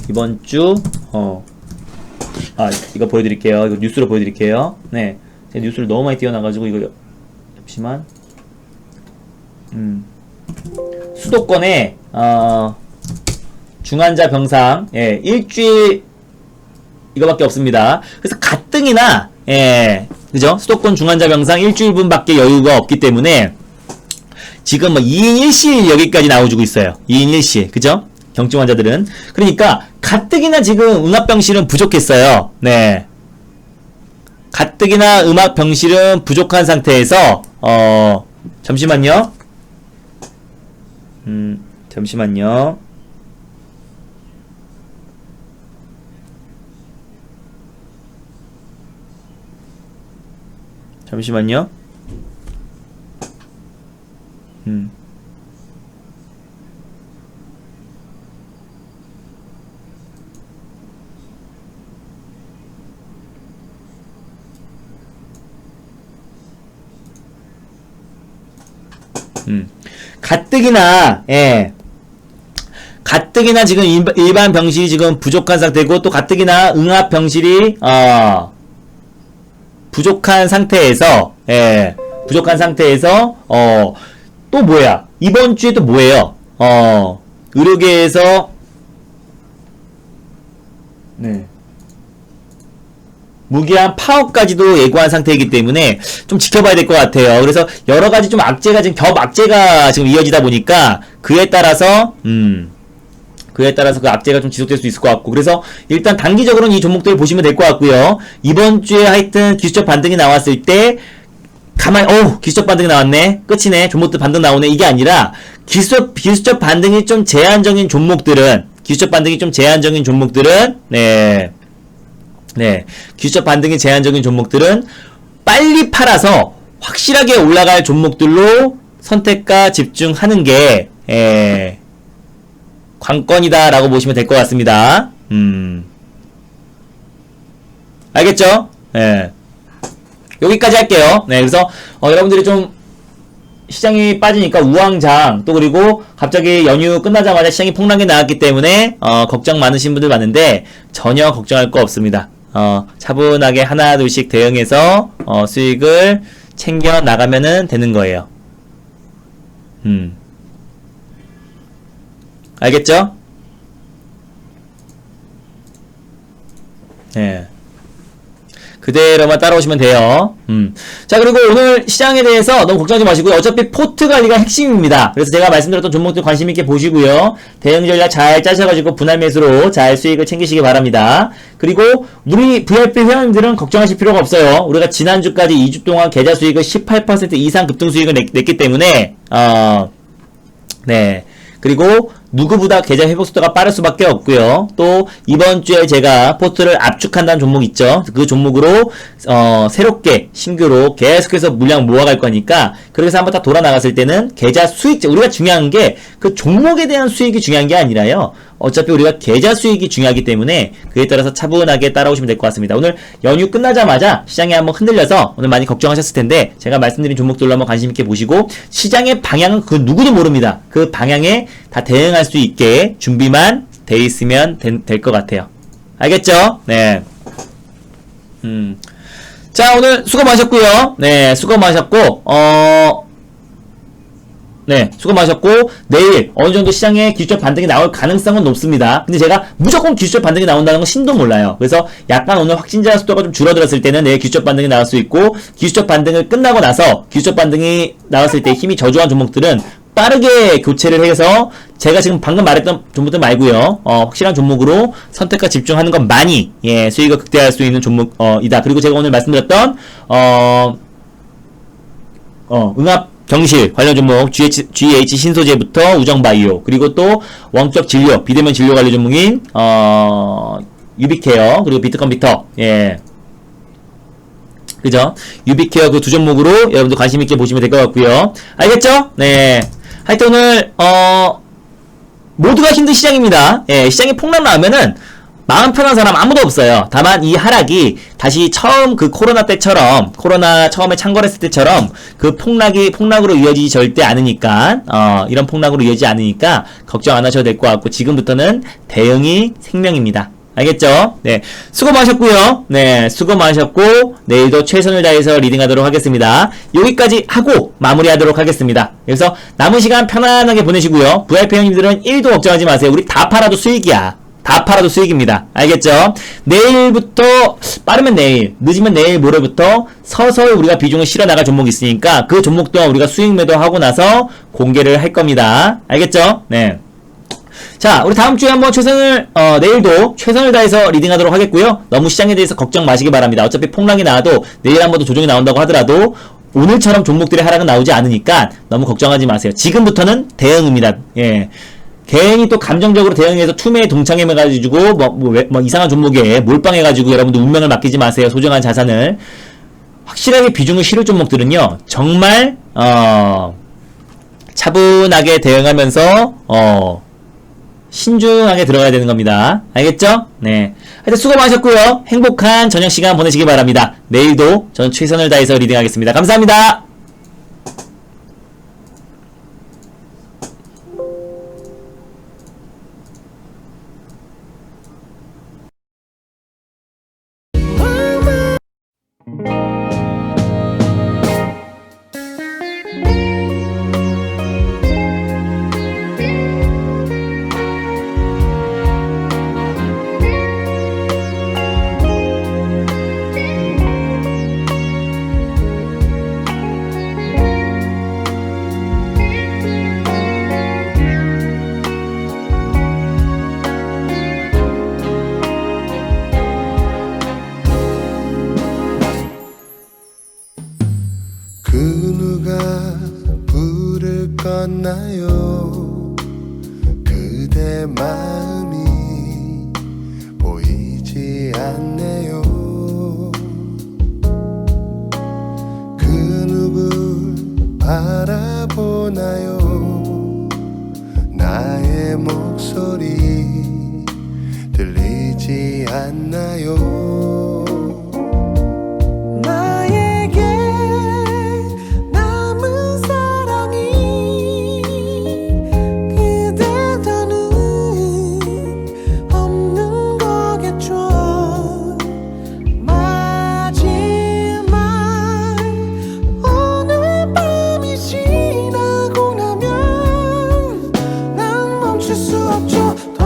이번 주 이거 보여드릴게요. 이거 뉴스로 보여드릴게요. 네. 제가 뉴스를 너무 많이 띄워놔가지고 이거 잠시만. 수도권에 중환자 병상, 예, 일주일, 이거밖에 없습니다. 그래서 가뜩이나, 예, 그죠? 수도권 중환자 병상 일주일분밖에 여유가 없기 때문에, 지금 뭐 2인 1실 여기까지 나와주고 있어요. 2인 1실, 그죠? 경증 환자들은. 그러니까, 가뜩이나 지금 응압병실은 부족했어요. 네. 가뜩이나 응압병실은 부족한 상태에서, 잠시만요. 잠시만요. 잠시만요. 가뜩이나, 예. 가뜩이나 지금 일반 병실이 지금 부족한 상태고, 또 가뜩이나 응압 병실이, 부족한 상태에서, 예. 부족한 상태에서, 또 뭐야? 이번 주에 또 뭐예요? 의료계에서, 네. 무기한 파업까지도 예고한 상태이기 때문에 좀 지켜봐야 될 것 같아요. 그래서 여러 가지 좀 악재가 지금 겹 악재가 지금 이어지다 보니까 그에 따라서 그 악재가 좀 지속될 수 있을 것 같고 그래서 일단 단기적으로는 이 종목들을 보시면 될 것 같고요. 이번 주에 하여튼 기술적 반등이 나왔을 때 기술적 반등이 나왔네. 끝이네. 종목들 반등 나오네. 이게 아니라 기술적 반등이 좀 제한적인 종목들은 기술적 반등이 제한적인 종목들은 빨리 팔아서 확실하게 올라갈 종목들로 선택과 집중하는 게 관건이다라고 보시면 될 것 같습니다. 알겠죠? 예. 여기까지 할게요. 네, 그래서 여러분들이 좀 시장이 빠지니까 우왕좌왕 또 그리고 갑자기 연휴 끝나자마자 시장이 폭락이 나왔기 때문에 걱정 많으신 분들 많은데 전혀 걱정할 거 없습니다. 차분하게 하나 둘씩 대응해서 수익을 챙겨 나가면은 되는 거예요. 알겠죠? 네. 그대로만 따라오시면 돼요. 자, 그리고 오늘 시장에 대해서 너무 걱정하지 마시고요. 어차피 포트 관리가 핵심입니다. 그래서 제가 말씀드렸던 종목들 관심있게 보시고요. 대응 전략 잘 짜셔가지고 분할 매수로 잘 수익을 챙기시기 바랍니다. 그리고 우리 VIP 회원님들은 걱정하실 필요가 없어요. 우리가 지난주까지 2주 동안 계좌 수익을 18% 이상 급등 수익을 냈기 때문에, 네. 그리고 누구보다 계좌 회복 속도가 빠를 수밖에 없고요. 또 이번 주에 제가 포트를 압축한다는 종목 있죠. 그 종목으로 새롭게 신규로 계속해서 물량 모아갈 거니까 그렇게 해서 한번 다 돌아 나갔을 때는 계좌 수익, 우리가 중요한 게 그 종목에 대한 수익이 중요한 게 아니라요. 어차피 우리가 계좌 수익이 중요하기 때문에 그에 따라서 차분하게 따라오시면 될 것 같습니다. 오늘 연휴 끝나자마자 시장이 한번 흔들려서 오늘 많이 걱정하셨을 텐데 제가 말씀드린 종목들로 한번 관심 있게 보시고 시장의 방향은 그 누구도 모릅니다. 그 방향에 다 대응할 수 있게 준비만 돼 있으면 될 것 같아요. 알겠죠? 네. 자, 오늘 수고 많으셨고요. 네, 수고 많으셨고 네, 수고 많으셨고 내일 어느 정도 시장에 기술적 반등이 나올 가능성은 높습니다. 근데 제가 무조건 기술적 반등이 나온다는 건 신도 몰라요. 그래서 약간 오늘 확진자 수도가 좀 줄어들었을 때는 내일 기술적 반등이 나올 수 있고 기술적 반등을 끝나고 나서 기술적 반등이 나왔을 때 힘이 저조한 종목들은 빠르게 교체를 해서 제가 지금 방금 말했던 종목들 말고요. 확실한 종목으로 선택과 집중하는 것만이 수익을 극대화할 수 있는 종목이다. 그리고 제가 오늘 말씀드렸던 응압 경실 관련 종목 GH 신소재부터 우정바이오 그리고 또 원격 진료 비대면 진료 관련 종목인 유비케어 그리고 비트컴퓨터 그죠? 유비케어 그 두 종목으로 여러분들 관심 있게 보시면 될 것 같고요. 알겠죠? 네. 하여튼 오늘 모두가 힘든 시장입니다. 시장이 폭락 나오면은 마음 편한 사람 아무도 없어요. 다만 이 하락이 다시 처음 그 코로나 때처럼 코로나 처음에 창궐했을 때처럼 그 폭락으로 이어지지 절대 않으니까 이런 폭락으로 이어지지 않으니까 걱정 안 하셔도 될 것 같고 지금부터는 대응이 생명입니다. 알겠죠? 네. 수고 많으셨고요. 네. 수고 많으셨고, 내일도 최선을 다해서 리딩하도록 하겠습니다. 여기까지 하고 마무리하도록 하겠습니다. 그래서 남은 시간 편안하게 보내시고요. VIP 회원님들은 1도 걱정하지 마세요. 우리 다 팔아도 수익이야. 다 팔아도 수익입니다. 알겠죠? 내일부터, 빠르면 내일, 늦으면 내일 모레부터 서서히 우리가 비중을 실어 나갈 종목이 있으니까 그 종목 또한 우리가 수익 매도하고 나서 공개를 할 겁니다. 알겠죠? 네. 자, 우리 다음 주에 한번 내일도 최선을 다해서 리딩하도록 하겠고요. 너무 시장에 대해서 걱정 마시기 바랍니다. 어차피 폭락이 나와도 내일 한번 더 조정이 나온다고 하더라도 오늘처럼 종목들의 하락은 나오지 않으니까 너무 걱정하지 마세요. 지금부터는 대응입니다. 괜히 또 감정적으로 대응해서 투매에 동창해가지고 뭐 이상한 종목에 몰빵해가지고 여러분들 운명을 맡기지 마세요. 소중한 자산을 확실하게 비중을 실을 종목들은요 정말 차분하게 대응하면서 신중하게 들어가야 되는 겁니다. 알겠죠? 네. 하여튼 수고 많으셨고요. 행복한 저녁 시간 보내시기 바랍니다. 내일도 저는 최선을 다해서 리딩하겠습니다. 감사합니다. 그 누가 불을 껐나요? 그대 마음이 보이지 않네요. 그 누굴 바라보나요? 나의 목소리 들리지 않나요? 나에게 멈출 수 없죠